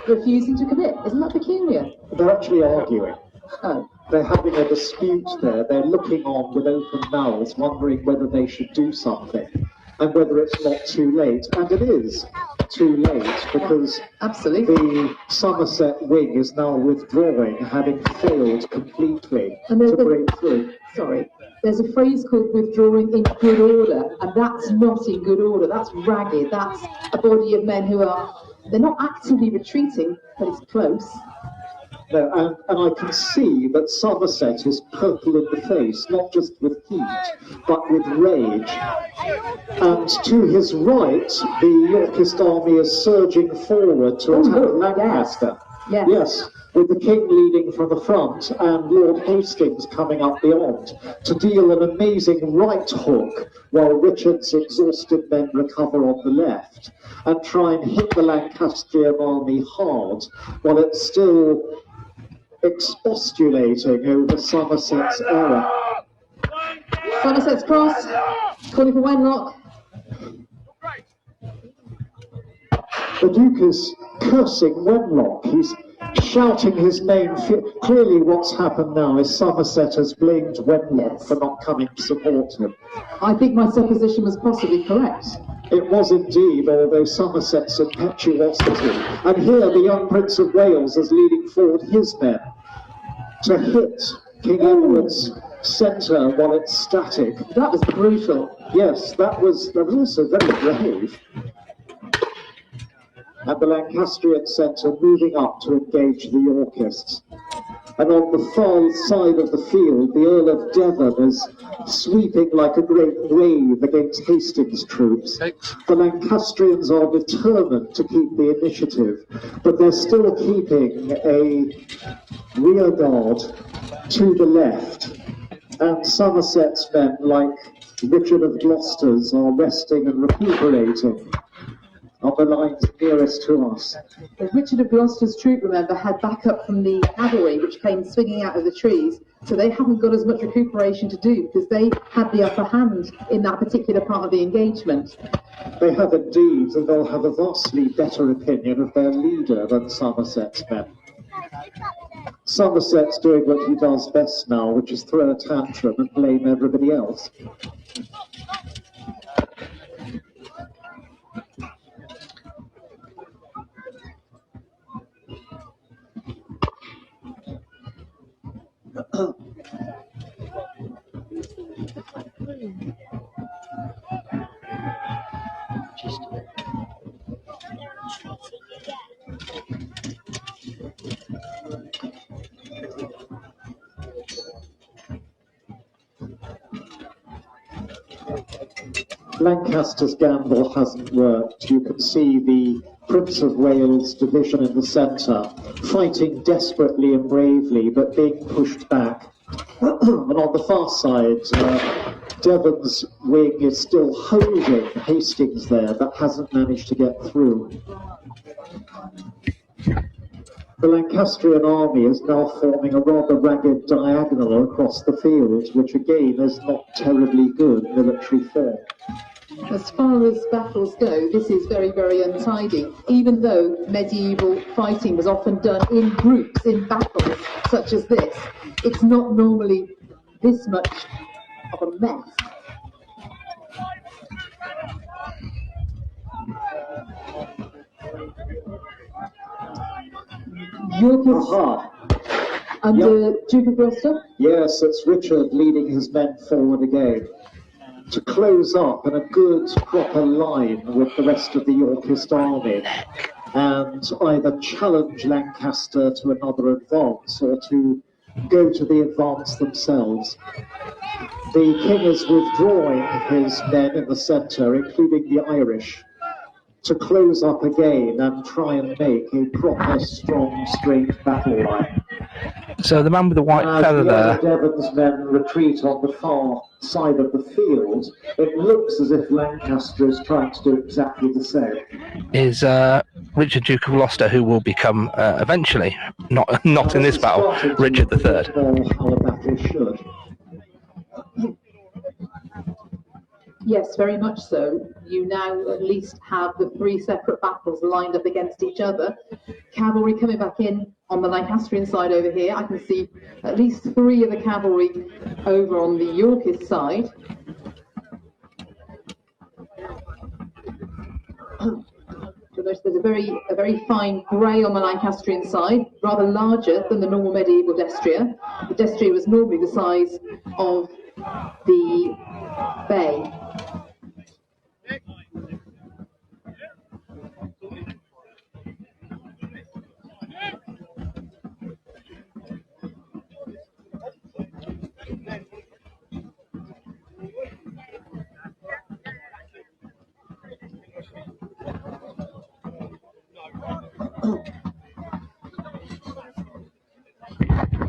refusing to commit. Isn't that peculiar? They're actually arguing. Oh. They're having a dispute there. They're looking on with open mouths, wondering whether they should do something and whether it's not too late. And it is too late because absolutely the Somerset wing is now withdrawing, having failed completely to break through. Sorry. There's a phrase called withdrawing in good order, and that's not in good order. That's ragged. That's a body of men who are They're not actively retreating, but it's close. No, and I can see that Somerset is purple in the face, not just with heat, but with rage. And to his right, the Yorkist army is surging forward to attack Lancaster. Yes. Yes, with the king leading from the front and Lord Hastings coming up beyond to deal an amazing right hook while Richard's exhausted men recover on the left and try and hit the Lancastrian army hard while it's still expostulating over Somerset's error. Somerset's cross, calling for Wenlock. The Duke is cursing Wenlock. He's shouting his name. Clearly what's happened now is Somerset has blamed Wenlock for not coming to support him. I think my supposition was possibly correct. It was indeed, although Somerset's impetuosity. And here the young Prince of Wales is leading forward his men to hit King Edward's centre while it's static. That was brutal. Yes, that was also very brave. And the Lancastrian centre moving up to engage the Yorkists. And on the far side of the field, the Earl of Devon is sweeping like a great wave against Hastings' troops. The Lancastrians are determined to keep the initiative, but they're still keeping a rear guard to the left. And Somerset's men, like Richard of Gloucester's, are resting and recuperating on the lines nearest to us. Richard of Gloucester's troop, remember, had backup from the cavalry, which came swinging out of the trees, so they haven't got as much recuperation to do because they had the upper hand in that particular part of the engagement. They have indeed, and they'll have a vastly better opinion of their leader than Somerset's men. Somerset's doing what he does best now, which is throw a tantrum and blame everybody else. Lancaster's gamble hasn't worked. You can see the Prince of Wales division in the centre, fighting desperately and bravely, but being pushed back. And on the far side, Devon's wing is still holding Hastings there, but hasn't managed to get through. The Lancastrian army is now forming a rather ragged diagonal across the field, which again is not terribly good military form. As far as battles go, this is very, very untidy. Even though medieval fighting was often done in groups, in battles such as this, it's not normally this much of a mess. Yorkist under Duke of Gloucester? Yes, it's Richard leading his men forward again to close up in a good, proper line with the rest of the Yorkist army and either challenge Lancaster to another advance or to go to the advance themselves. The king is withdrawing his men in the centre, including the Irish, to close up again and try and make a proper, strong, straight battle line. So the man with the white feather there. Devon's men retreat on the far side of the field. It looks as if Lancaster is trying to do exactly the same. Is Richard, Duke of Gloucester, who will become eventually, not in this battle, Richard III. How a battle should. Yes, very much so. You now at least have the three separate battles lined up against each other. Cavalry coming back in on the Lancastrian side over here. I can see at least three of the cavalry over on the Yorkist side. There's a very fine grey on the Lancastrian side, rather larger than the normal medieval destrier. The destrier was normally the size of the bay.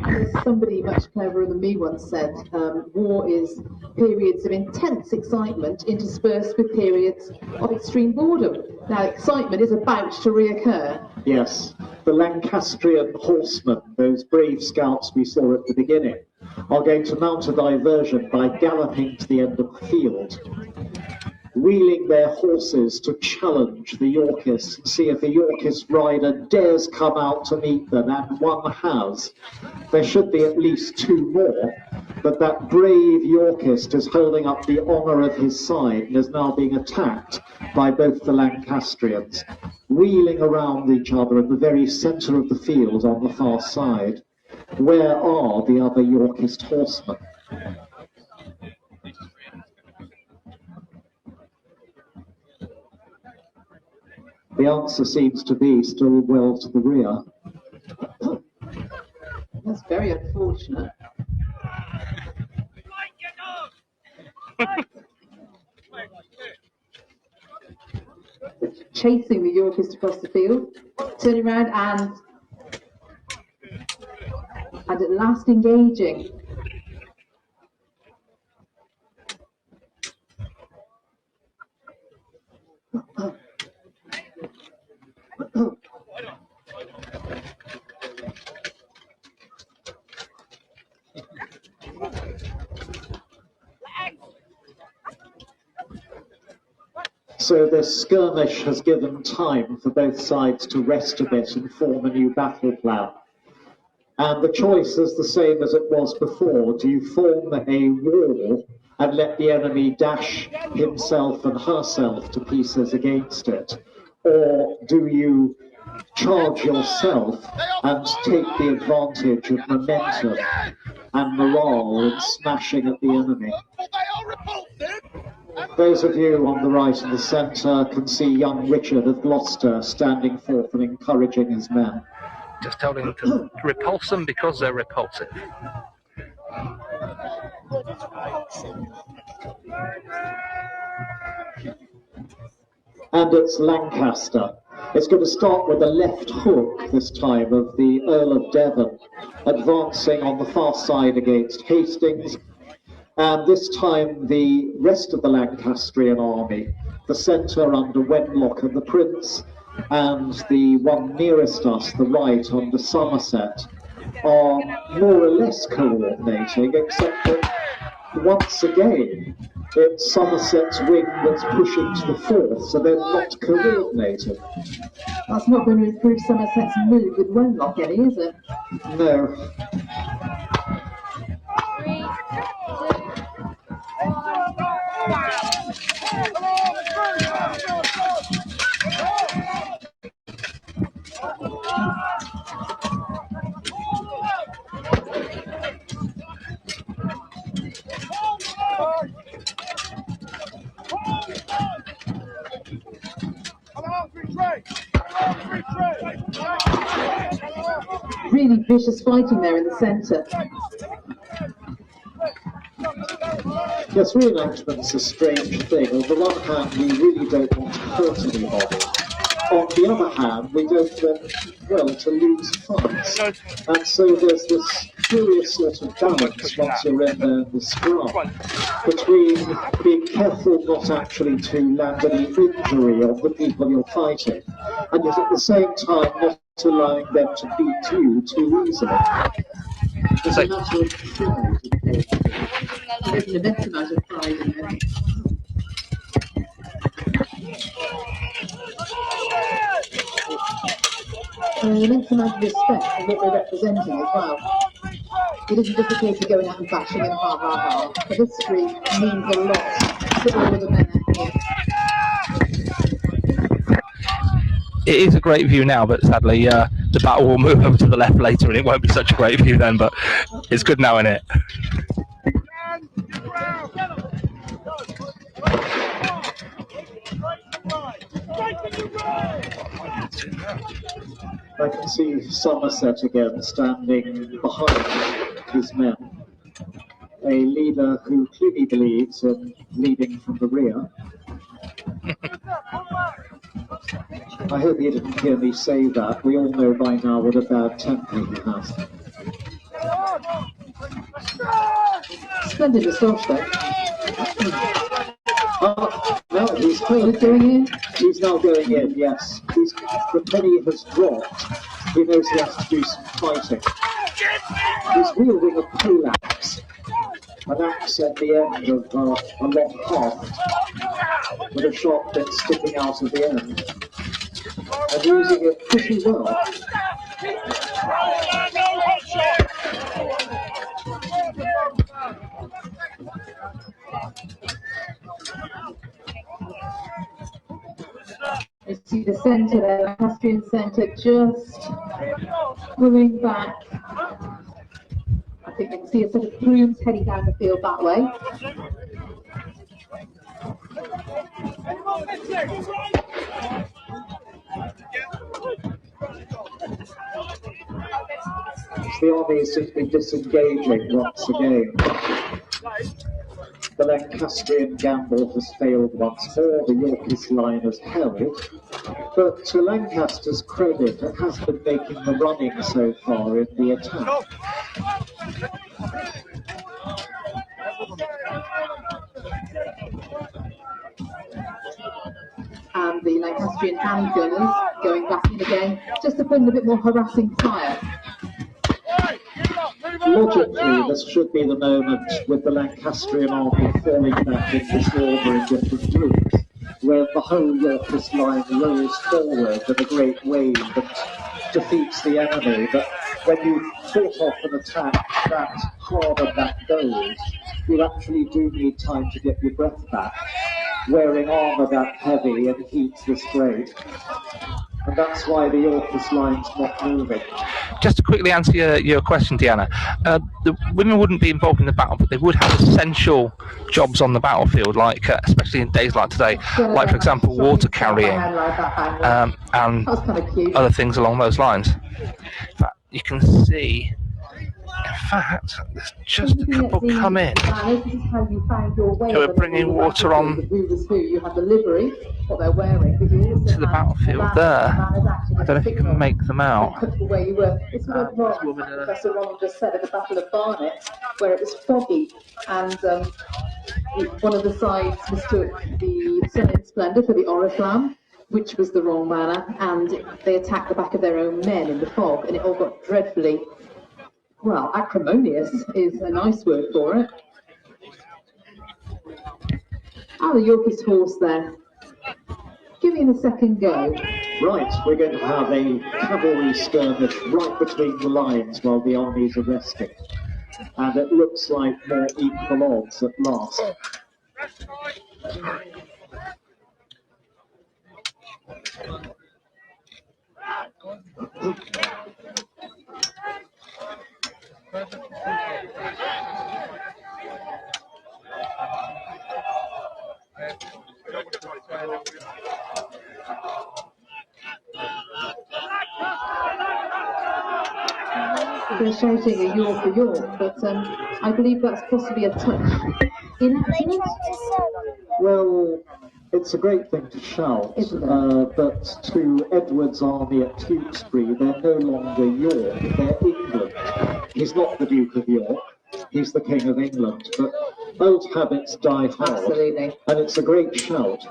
As somebody much cleverer than me once said, war is periods of intense excitement interspersed with periods of extreme boredom. Now, excitement is about to reoccur. Yes, the Lancastrian horsemen, those brave scouts we saw at the beginning, are going to mount a diversion by galloping to the end of the field, wheeling their horses to challenge the Yorkists and see if a Yorkist rider dares come out to meet them, and one has. There should be at least 2 more, but that brave Yorkist is holding up the honour of his side and is now being attacked by both the Lancastrians, wheeling around each other in the very centre of the field on the far side. Where are the other Yorkist horsemen? The answer seems to be still well to the rear. That's very unfortunate. Chasing the Yorkist across the field, turning around and at last engaging. So this skirmish has given time for both sides to rest a bit and form a new battle plan. And the choice is the same as it was before. Do you form a wall and let the enemy dash himself and herself to pieces against it? Or do you charge yourself and take the advantage of momentum and morale in smashing at the enemy? Those of you on the right and the centre can see young Richard of Gloucester standing forth and encouraging his men. Just telling them to repulse them because they're repulsive. And it's Lancaster. It's going to start with a left hook this time of the Earl of Devon, advancing on the far side against Hastings. And this time the rest of the Lancastrian army, the centre under Wenlock and the Prince, and the one nearest us, the right under Somerset, are more or less coordinating, except that once again it's Somerset's wing that's pushing to the fourth, so they're not coordinating. That's not going to improve Somerset's mood with Wenlock any, is it? No. Really vicious fighting there in the centre. Yes, reenactment's a strange thing. On the one hand, we really don't want to hurt anybody. On the other hand, we don't want, well, to lose fights. And so there's this curious sort of balance once you're in the scrum between being careful not actually to land any injury on the people you're fighting, and yet at the same time not allowing them to beat you too easily. There's a matter of pride. There's an immense amount of pride in there. And an immense amount of respect for what we're representing as well. It isn't just a case of going out and bashing and ha. The history means a lot to all of the men out here. It is a great view now, but sadly the battle will move over to the left later and it won't be such a great view then, but it's good now, isn't it? I can see Somerset again standing behind his men. A leader who clearly believes in leading from the rear. I hope he didn't hear me say that. We all know by now what a bad temper he has. Splendid moustache though. No, he's Going in. He's now going in, yes. The penny has dropped. He knows he has to do some fighting. He's wielding a poleaxe. An axe at the end of a long haft, with a sharp bit sticking out of the end. And using it pretty well. You see the centre there, Lancastrian centre, just pulling back. I think you can see a set of plumes heading down the field that way. The army is simply disengaging once again. The Lancastrian gamble has failed once more. The Yorkist line has held. But to Lancaster's credit, it has been making the running so far in the attack. And the Lancastrian handgunners going back in again, just to put in a bit more harassing fire. Logically, this should be the moment with the Lancastrian army falling back in disorder in different groups, where the whole Yorkist line rolls forward in a great wave that defeats the enemy. But when you fought off an attack that hard and that bold, you actually do need time to get your breath back. Wearing armour that heavy and heat this great. And that's why the Yorkist line's not moving. Just to quickly answer your question, Deanna, the women wouldn't be involved in the battle, but they would have essential jobs on the battlefield, like especially in days like today, like for example water carrying and other things along those lines. In fact, you can see. In fact, there's just a couple come in who are bringing water on You have the livery, what they're wearing, but you also to the battlefield there. I don't know if you can make them out. Where you were. It's what Professor Ronald just said at the Battle of Barnet, where it was foggy, and one of the sides mistook the Sun in Splendour for the Oriflamme, which was the wrong manner, and they attacked the back of their own men in the fog, and it all got dreadfully. Well, acrimonious is a nice word for it. The Yorkist horse there. Give him a second go. Right, we're going to have a cavalry skirmish right between the lines while the armies are resting. And it looks like more equal odds at last. They're shouting a York for York, but I believe that's possibly a touch inaccurate. Well, it's a great thing to shout, but to Edward's army at Tewkesbury, they're no longer York, they're England. He's not the Duke of York, he's the King of England, but old habits die hard. Absolutely. And it's a great shout.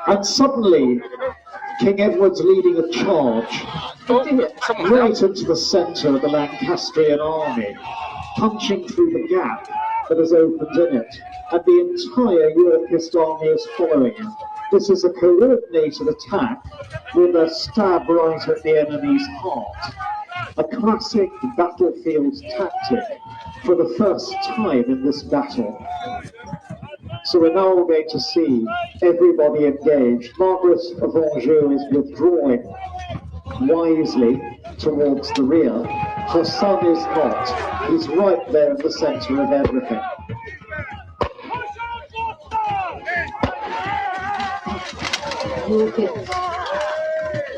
And suddenly, King Edward's leading a charge right into the centre of the Lancastrian army, punching through the gap that has opened in it, and the entire Yorkist army is following him. This is a coordinated attack with a stab right at the enemy's heart. a classic battlefield tactic for the first time in this battle. So we're now going to see everybody engaged. Margaret of Anjou is withdrawing wisely towards the rear. Her son is not. He's right there in the centre of everything. Yorkist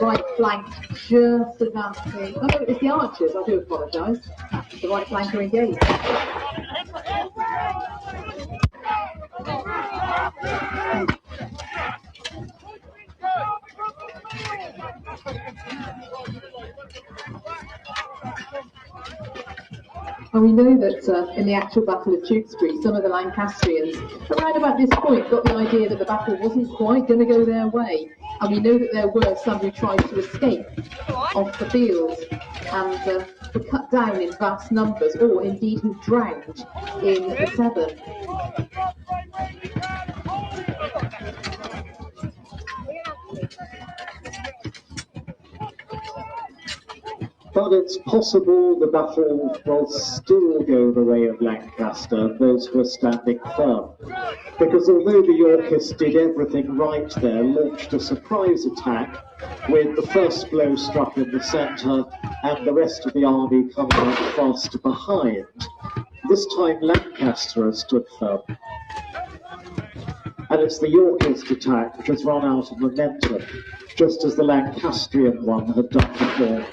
right flank just advancing. Oh no, it's the archers, I do apologise. The right flank are engaged. And we know that in the actual Battle of Tewkesbury, some of the Lancastrians, around about this point, got the idea that the battle wasn't quite going to go their way. And we know that there were some who tried to escape off the field and were cut down in vast numbers, or indeed who drowned in the Severn. But it's possible the battle will still go the way of Lancaster, those who are standing firm. Because although the Yorkists did everything right there, launched a surprise attack with the first blow struck in the centre and the rest of the army coming up fast behind, this time Lancaster has stood firm. And it's the Yorkist attack which has run out of momentum, just as the Lancastrian one had done before.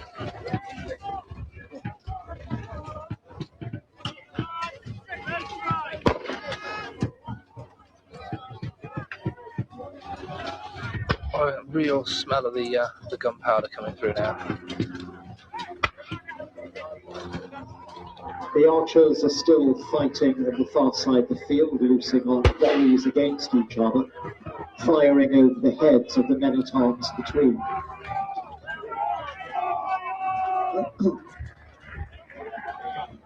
Oh, real smell of the gunpowder coming through now. The archers are still fighting on the far side of the field, loosing on volleys against each other, firing over the heads of the men-at-arms between.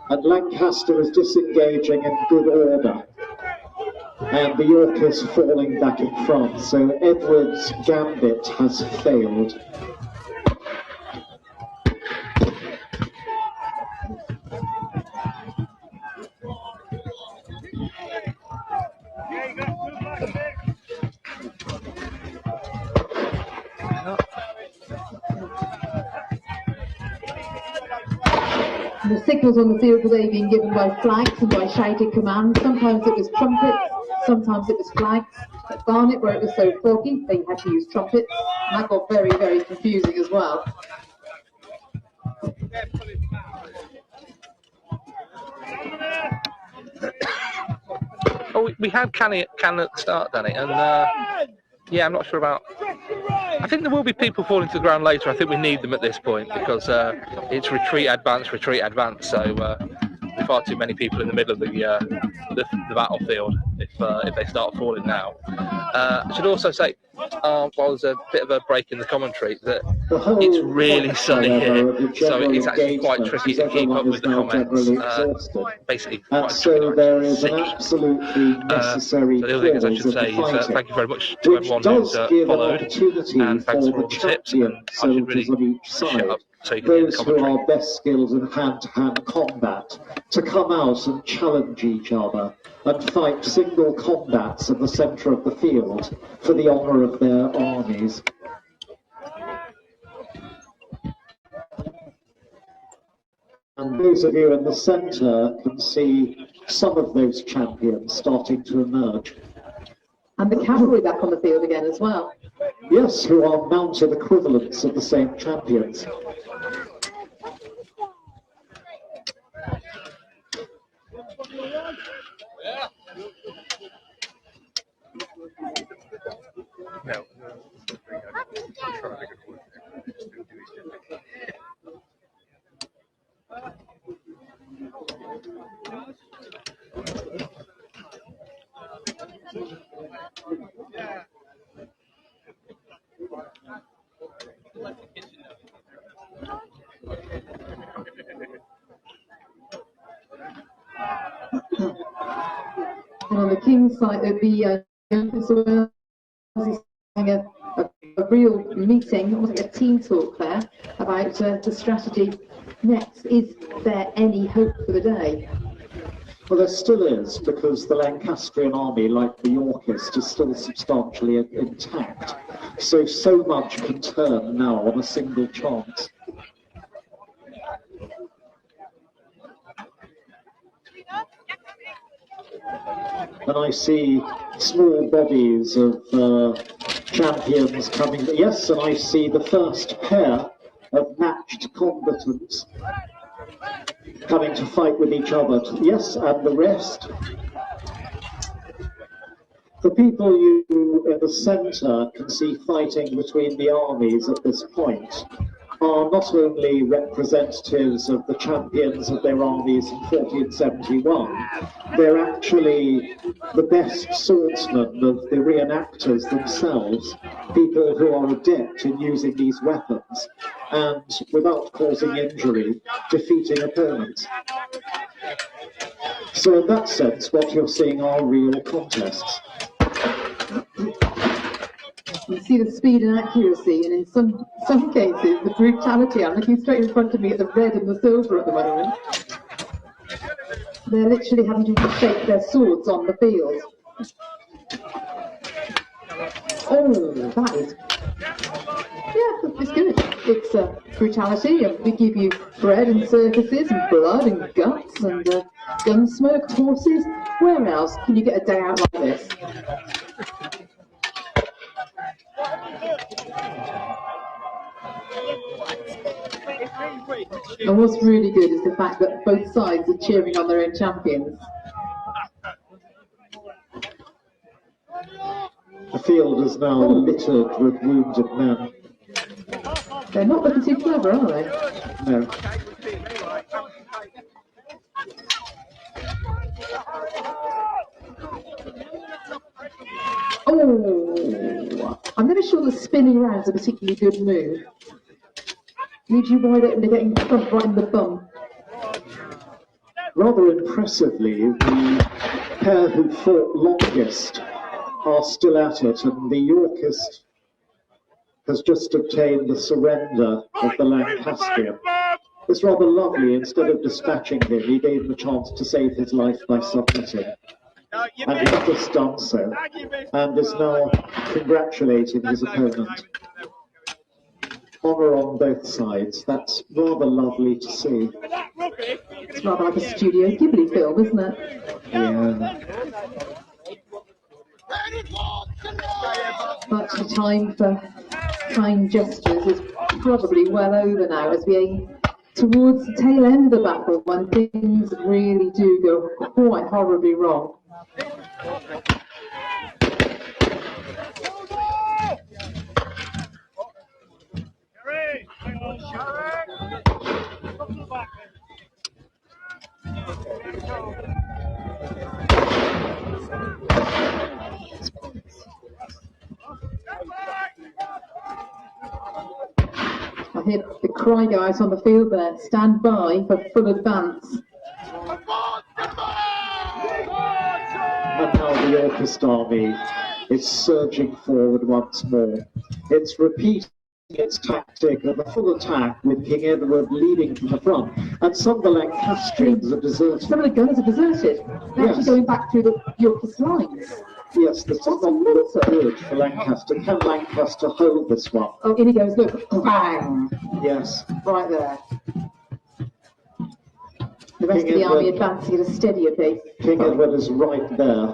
And Lancaster is disengaging in good order, and the Yorkists falling back in front, so Edward's gambit has failed. The signals on the field today being given by flags and by shouted commands. Sometimes it was trumpets, sometimes it was flags. At Barnet, where it was so foggy, they had to use trumpets, and that got very, very confusing as well. Oh, we had can at the start, Danny, and yeah, I'm not sure about. I think there will be people falling to the ground later. I think we need them at this point because it's retreat, advance. So far too many people in the middle of the battlefield if they start falling now. I should also say, while there's a bit of a break in the commentary, that it's really sunny here, so it's actually quite tricky to keep up with the comments. Basically, and so there is an absolutely necessary so the other thing I should say is thank you very much to everyone who's followed, and thanks for all the tips. And I should really shut up so you can hear the those who commentary. are best skilled in hand-to-hand combat to come out and challenge each other and fight single combats in the centre of the field for the honour of their armies. And those of you in the centre can see some of those champions starting to emerge. And the cavalry back on the field again as well. Yes, who are mounted equivalents of the same champions. No. And on the King's side, there'd be a real meeting, almost like a team talk there, about the strategy Next, is there any hope for the day? Well, there still is, because the Lancastrian army, like the Yorkist, is still substantially intact. So much can turn now on a single chance. And I see small bodies of champions coming. Yes, and I see the first pair of matched combatants coming to fight with each other. Yes, and the rest. The people you in the centre can see fighting between the armies at this point are not only representatives of the champions of their armies in 1471, they're actually the best swordsmen of the reenactors themselves, people who are adept in using these weapons and, without causing injury, defeating opponents. So in that sense, what you're seeing are real contests. You see the speed and accuracy, and in some cases, the brutality. I'm looking straight in front of me at the red and the silver at the moment. They're literally having to shape their swords on the field. Oh, that is... Yeah, it's good. It's brutality, and we give you bread and circuses and blood and guts and gun smoke, horses. Where else can you get a day out like this? And what's really good is the fact that both sides are cheering on their own champions. The field is now littered with wounded men. They're not looking too clever, are they? No. Oh, I'm never sure that spinning around is a particularly good move. Leaves you wide open to getting front right in the bum. Rather impressively, the pair who fought longest are still at it, and the Yorkist has just obtained the surrender of the Lancastrian. It's rather lovely. Instead of dispatching him, he gave him a chance to save his life by submitting. And he's just done so, and is now congratulating his opponent. Honour on both sides. That's rather lovely to see. It's rather like a Studio Ghibli film, isn't it? Yeah. But the time for kind gestures is probably well over now, as we aim towards the tail end of the battle, when things really do go quite horribly wrong. I hear the cry go out on the field there. Stand by for full advance. And now the Yorkist army is surging forward once more. It's repeating its tactic of a full attack with King Edward leading from the front. And some of the Lancastrians are deserting. Some of the gunners are deserted. They're actually going back through the Yorkist lines. Yes, this does not look good for Lancaster. Can Lancaster hold this one? Oh, in he goes, look, bang! Yes. Right there. The rest of the army advancing at a steadier pace. King Edward is right there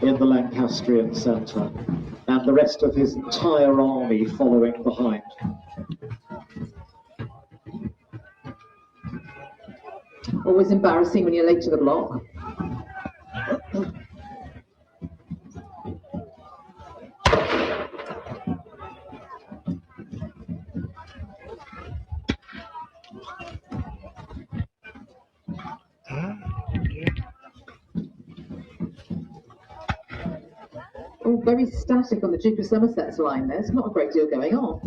in the Lancastrian centre, and the rest of his entire army following behind. Always embarrassing when you're late to the block. Oh, very static on the Duke of Somerset's line there. There's not a great deal going on.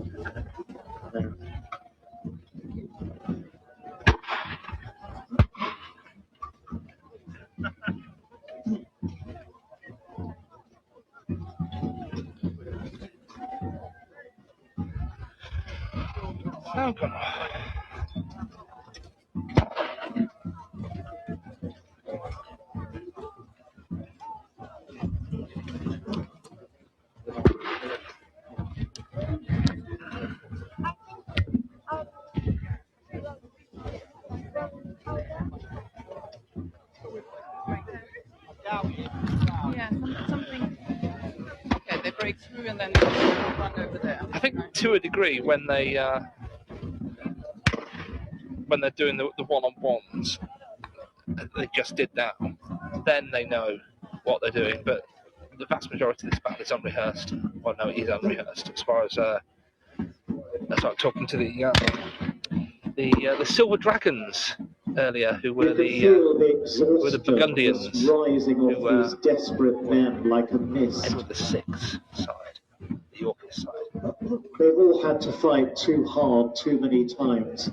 and then run over there. I think to a degree when they're doing the one-on-ones, they just did now. Then they know what they're doing, but the vast majority of this battle is unrehearsed. Well, no, it is unrehearsed as far as I'm talking to the Silver Dragons earlier, who were the Burgundians, rising who off these desperate men like a mist. Edward VI side, the Yorkist side. They've all had to fight too hard, too many times.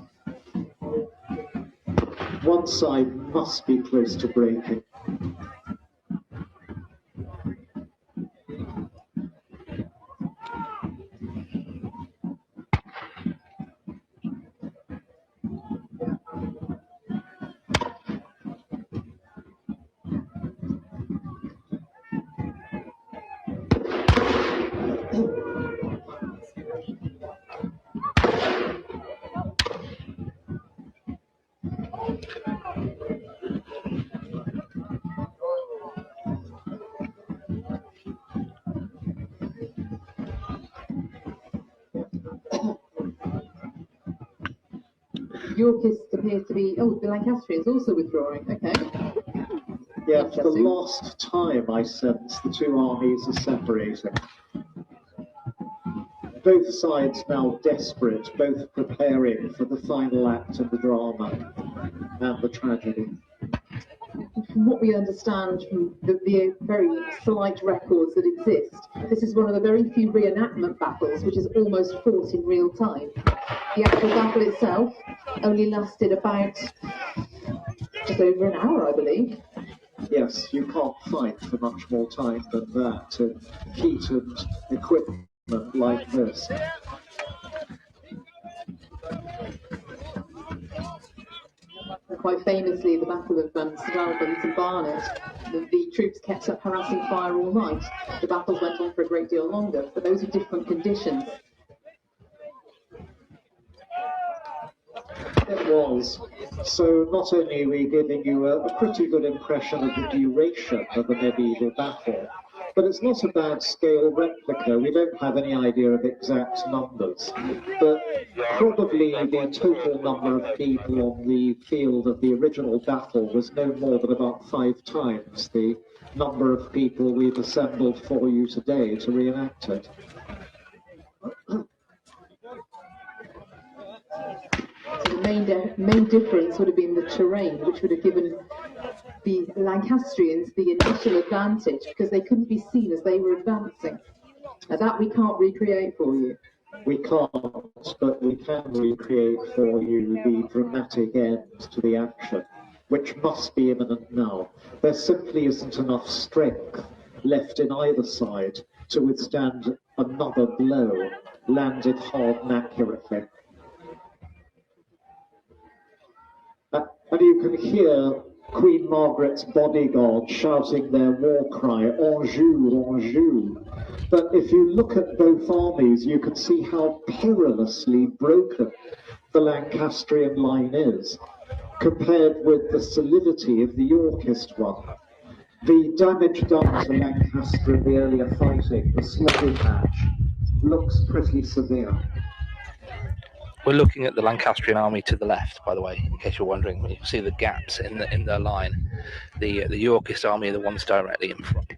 One side must be close to breaking. Yorkist appears to be. Oh, the Lancastrians also withdrawing. Okay. Yeah, for the last time I sense the two armies are separating. Both sides now desperate, both preparing for the final act of the drama and the tragedy. From what we understand from the very slight records that exist, this is one of the very few reenactment battles which is almost fought in real time. The actual battle itself only lasted about just over an hour, I believe. Yes, you can't fight for much more time than that to heat and equipment like this. Quite famously, the Battle of St Albans and Barnet, the troops kept up harassing fire all night. The battles went on for a great deal longer, but those are different conditions. It was. So not only are we giving you a pretty good impression of the duration of the medieval battle, but it's not a bad scale replica. We don't have any idea of exact numbers, but probably the total number of people on the field of the original battle was no more than about 5 times the number of people we've assembled for you today to reenact it. So the main difference would have been the terrain, which would have given the Lancastrians the initial advantage because they couldn't be seen as they were advancing. Now that we can't recreate for you. We can't, but we can recreate for you the dramatic end to the action, which must be imminent now. There simply isn't enough strength left in either side to withstand another blow landed hard and accurately. And you can hear Queen Margaret's bodyguard shouting their war cry, Anjou, Anjou. But if you look at both armies, you can see how perilously broken the Lancastrian line is, compared with the solidity of the Yorkist one. The damage done to Lancaster in the earlier fighting, the slotted match, looks pretty severe. We're looking at the Lancastrian army to the left, by the way, in case you're wondering. You can see the gaps in their line. The Yorkist army are the ones directly in front.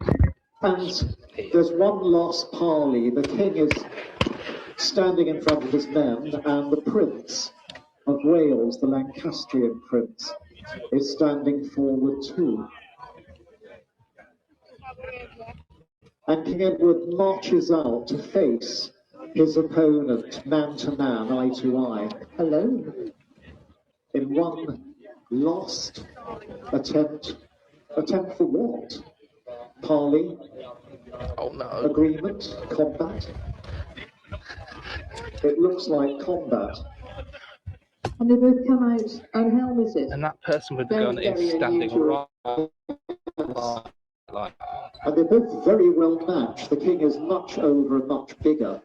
And there's one last parley. The king is standing in front of his men, and the Prince of Wales, the Lancastrian prince, is standing forward too. And King Edward marches out to face his opponent, man to man, eye to eye, alone, in one last attempt for what? Parley? Oh no. Agreement? Combat? It looks like combat. And they both come out unhelmeted. And that person with the Very, gun very is standing unusual. right. And they're both very well matched. The king is much older and much bigger.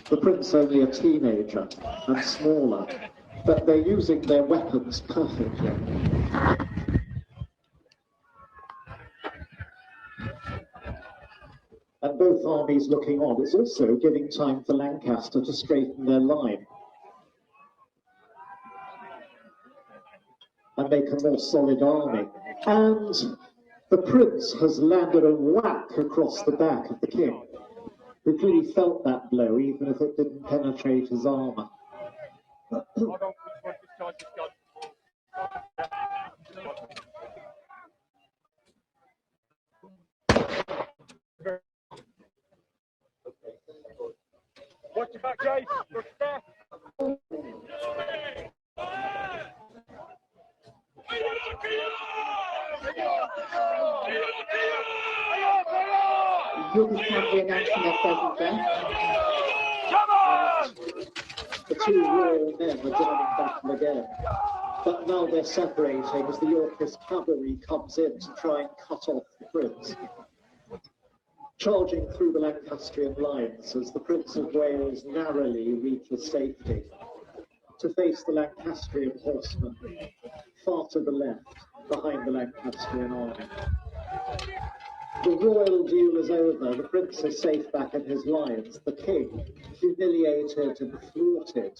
The prince only a teenager and smaller, but they're using their weapons perfectly. and both armies looking on. It's also giving time for Lancaster to straighten their line and make a more solid army. And the prince has landed a whack across the back of the king, who clearly felt that blow, even if it didn't penetrate his armour. Watch your back, Jay. Look there. Yorkist cavalry announcing their presence there. Come on! The two royal men are joining battle again. But now they're separating as the Yorkist cavalry comes in to try and cut off the prince. Charging through the Lancastrian lines as the Prince of Wales narrowly reaches safety to face the Lancastrian horsemen far to the left, behind the Lancastrian army. The royal duel is over, the prince is safe back in his lines. The king, humiliated and thwarted,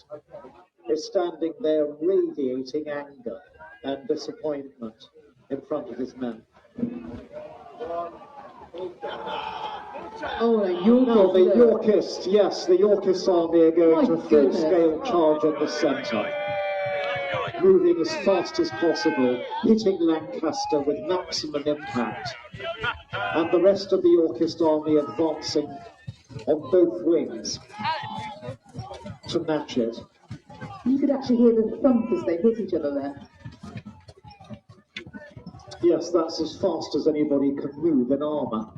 is standing there radiating anger and disappointment in front of his men. Oh, Now the Yorkist. Yorkists, yes, the Yorkist army are going to My full-scale charge in the centre, moving as fast as possible, hitting Lancaster with maximum impact, and the rest of the Yorkist army advancing on both wings to match it. You could actually hear the thump as they hit each other there. Yes, that's as fast as anybody can move in armour.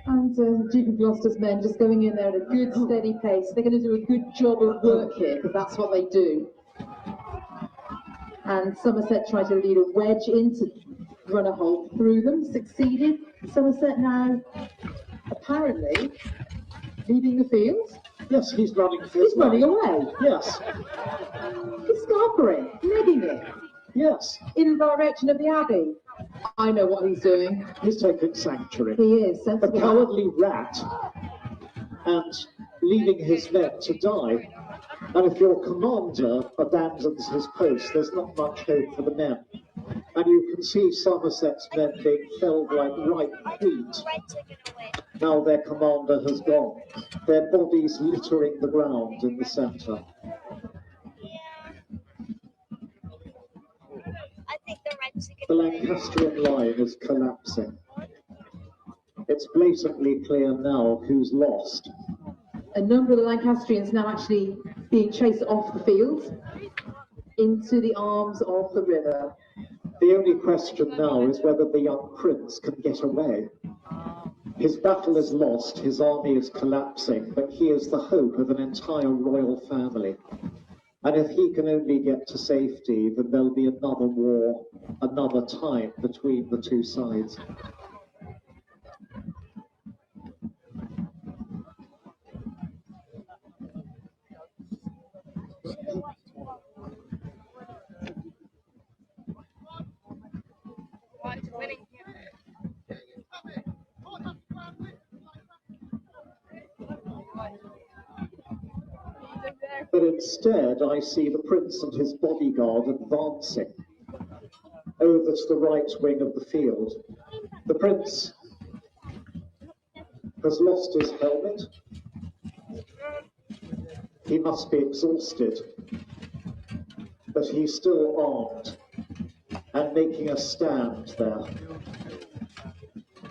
And Duke of Gloucester's men just going in there at a good steady pace. They're going to do a good job of work here, because that's what they do. And Somerset tried to lead a wedge in to run a hole through them, succeeded. Somerset now apparently leaving the field. Yes, he's running for He's running away. Yes, He's scarpering, leading it yes, in the direction of the Abbey. I know what he's doing. he's taking sanctuary. He is A sensible. cowardly rat, and leaving his men to die. And if your commander abandons his post, there's not much hope for the men. And you can see Somerset's men being felled like ripe wheat. Now their commander has gone, their bodies littering the ground in the centre. The Lancastrian line is collapsing. It's blatantly clear now who's lost. A number of the Lancastrians now actually being chased off the field into the arms of the river. The only question now is whether the young prince can get away. His battle is lost, his army is collapsing, but he is the hope of an entire royal family. And if he can only get to safety, then there'll be another war, another time between the two sides. But instead, I see the prince and his bodyguard advancing over to the right wing of the field. The prince has lost his helmet. He must be exhausted, but he's still armed and making a stand there,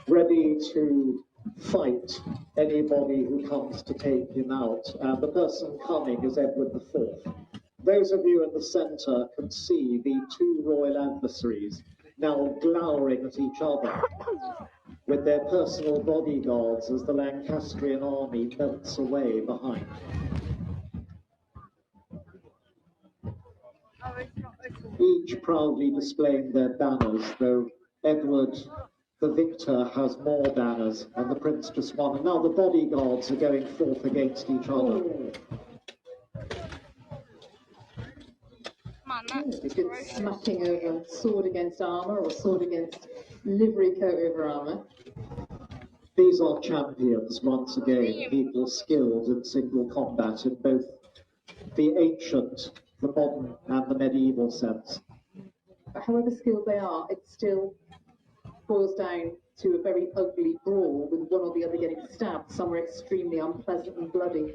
ready to fight anybody who comes to take him out. And the person coming is Edward IV. Those of you in the centre can see the two royal adversaries now glowering at each other with their personal bodyguards as the Lancastrian army melts away behind. Each proudly displaying their banners, though Edward the victor has more banners and the prince just one. And now the bodyguards are going forth against each other. A good smacking over sword against armour or sword against livery coat over armour. These are champions, once again, people skilled in single combat in both the ancient, the modern, and the medieval sense. But however skilled they are, it still boils down to a very ugly brawl with one or the other getting stabbed, somewhere extremely unpleasant and bloody.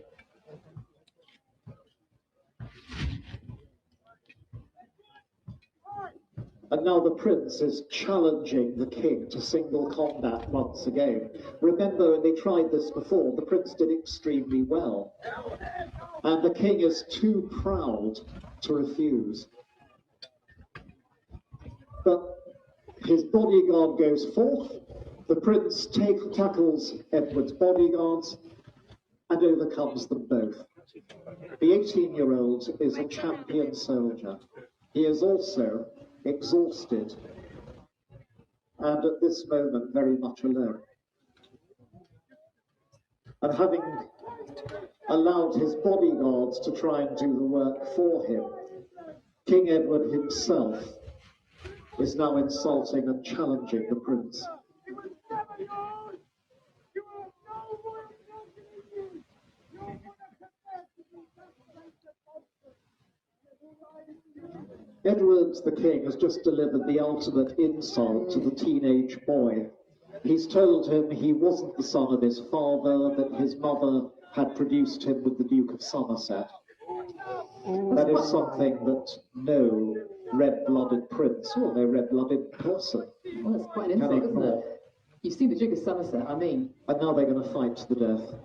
And now the prince is challenging the king to single combat once again. Remember, when they tried this before, the prince did extremely well. And the king is too proud to refuse. But his bodyguard goes forth, the prince tackles Edward's bodyguards and overcomes them both. The 18-year-old is a champion soldier. He is also exhausted and at this moment very much alone. And having allowed his bodyguards to try and do the work for him, King Edward himself is now insulting and challenging the prince. Edward the King has just delivered the ultimate insult to the teenage boy. He's told him he wasn't the son of his father, that his mother had produced him with the Duke of Somerset. That is something that no red-blooded prince or no red-blooded person Well, that's quite an insult, isn't it? You've seen the Duke of Somerset, I mean. And now they're going to fight to the death.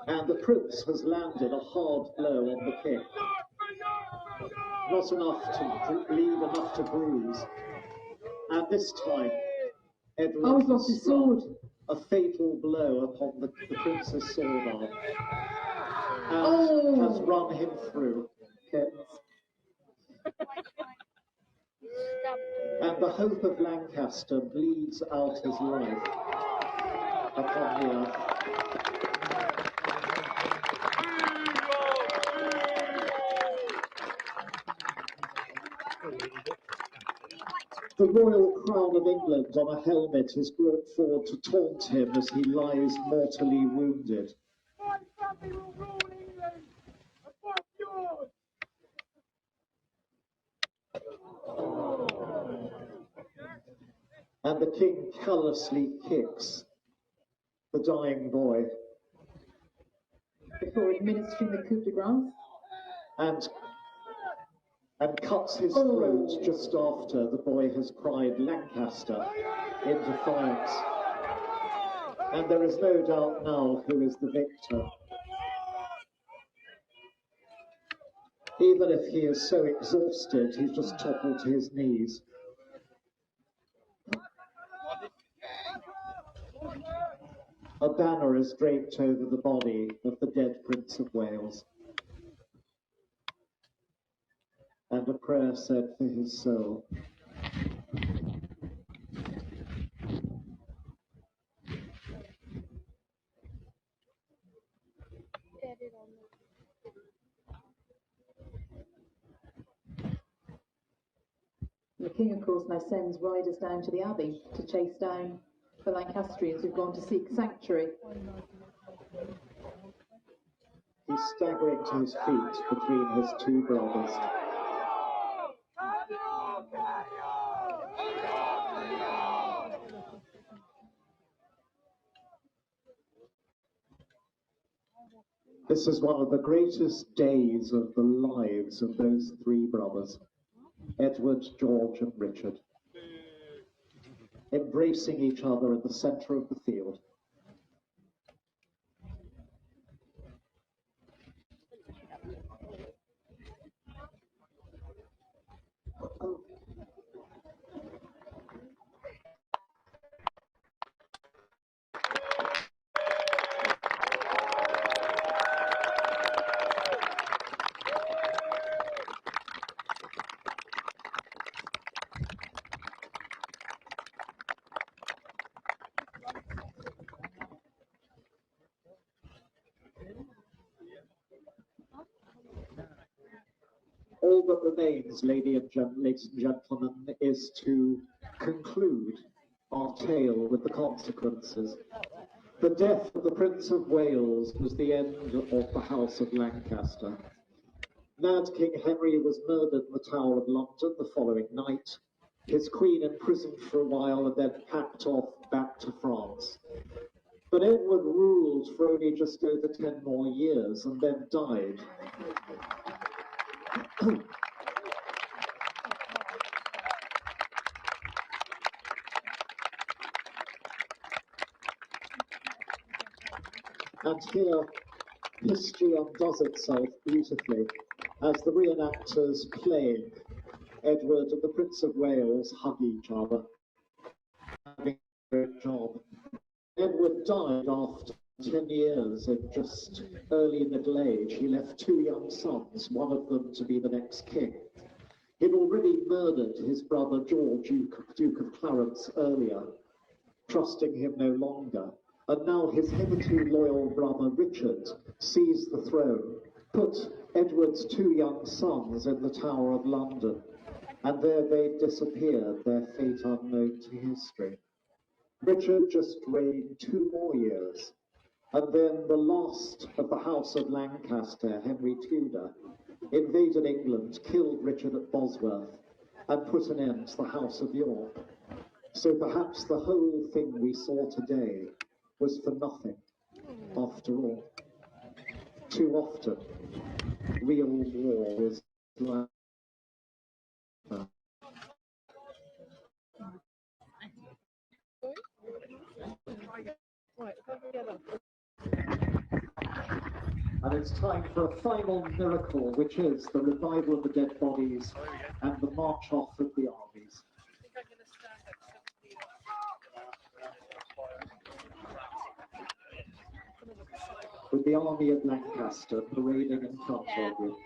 And the prince has landed a hard blow on the king. Not enough to bleed, enough to bruise. And this time, Edward he's lost his sword. A fatal blow upon the prince's sword arm. And has run him through. And the hope of Lancaster bleeds out his life upon the earth. The royal crown of England on a helmet is brought forward to taunt him as he lies mortally wounded. And the king callously kicks the dying boy. Before administering the coup de grace. And cuts his throat just after the boy has cried Lancaster in defiance. And there is no doubt now who is the victor. Even if he is so exhausted, he's just toppled to his knees. A banner is draped over the body of the dead Prince of Wales. And a prayer said for his soul. The king, of course, now sends riders down to the abbey to chase down the Lancastrians who've gone to seek sanctuary. He's staggering to his feet between his two brothers. This is one of the greatest days of the lives of those three brothers, Edward, George, and Richard, embracing each other in the centre of the field. all that remains, ladies and gentlemen, is to conclude our tale with the consequences. The death of the Prince of Wales was the end of the House of Lancaster. Mad King Henry was murdered in the Tower of London the following night, his queen imprisoned for a while and then packed off back to France. But Edward ruled for only just over 10 more years and then died. And here, history undoes itself beautifully as the reenactors playing Edward and the Prince of Wales hug each other, having a great job. Edward died after 10 years in just early middle age. He left 2 young sons, one of them to be the next king. He'd already murdered his brother George, Duke of Clarence, earlier, trusting him no longer. And now his hitherto loyal brother Richard seized the throne, put Edward's 2 young sons in the Tower of London, and there they disappeared, their fate unknown to history. Richard just reigned 2 more years, and then the last of the House of Lancaster, Henry Tudor, invaded England, killed Richard at Bosworth, and put an end to the House of York. So perhaps the whole thing we saw today was for nothing, after all. Too often, real war is like that. And it's time for a final miracle, which is the revival of the dead bodies and the march off of the armies. With the army of Lancaster parading in front of you.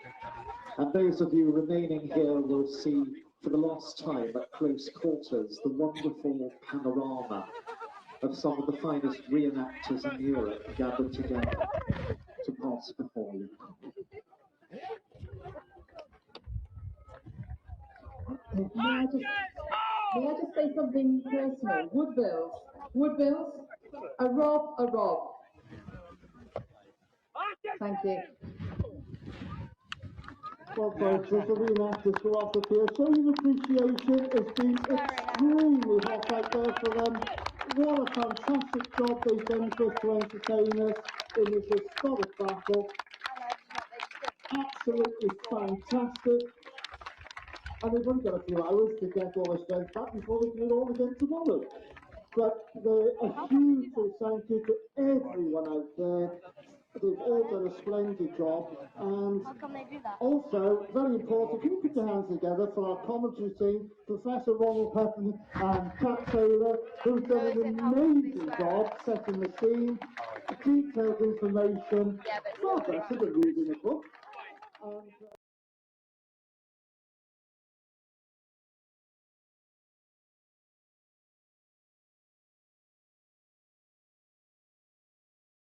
And those of you remaining here will see for the last time at close quarters the wonderful panorama of some of the finest reenactors in Europe gathered together to pass before you. May I just say something personal? Woodbills, a rob. Thank you. Well, folks, as the reenactors go off the field, showing appreciation. It's been extremely hot out there for them. What a fantastic job they've done for us to entertain us in this historic battle. Absolutely fantastic. And they've only got a few hours to get all their strength back before they do it all again tomorrow. But a huge thank you to everyone out there. They've all done a splendid job, and also, very important, can you put your hands together for our commentary team, Professor Ronald Hutton and Kat Taylor, who've done an amazing job setting the scene, detailed information, far better than reading a book.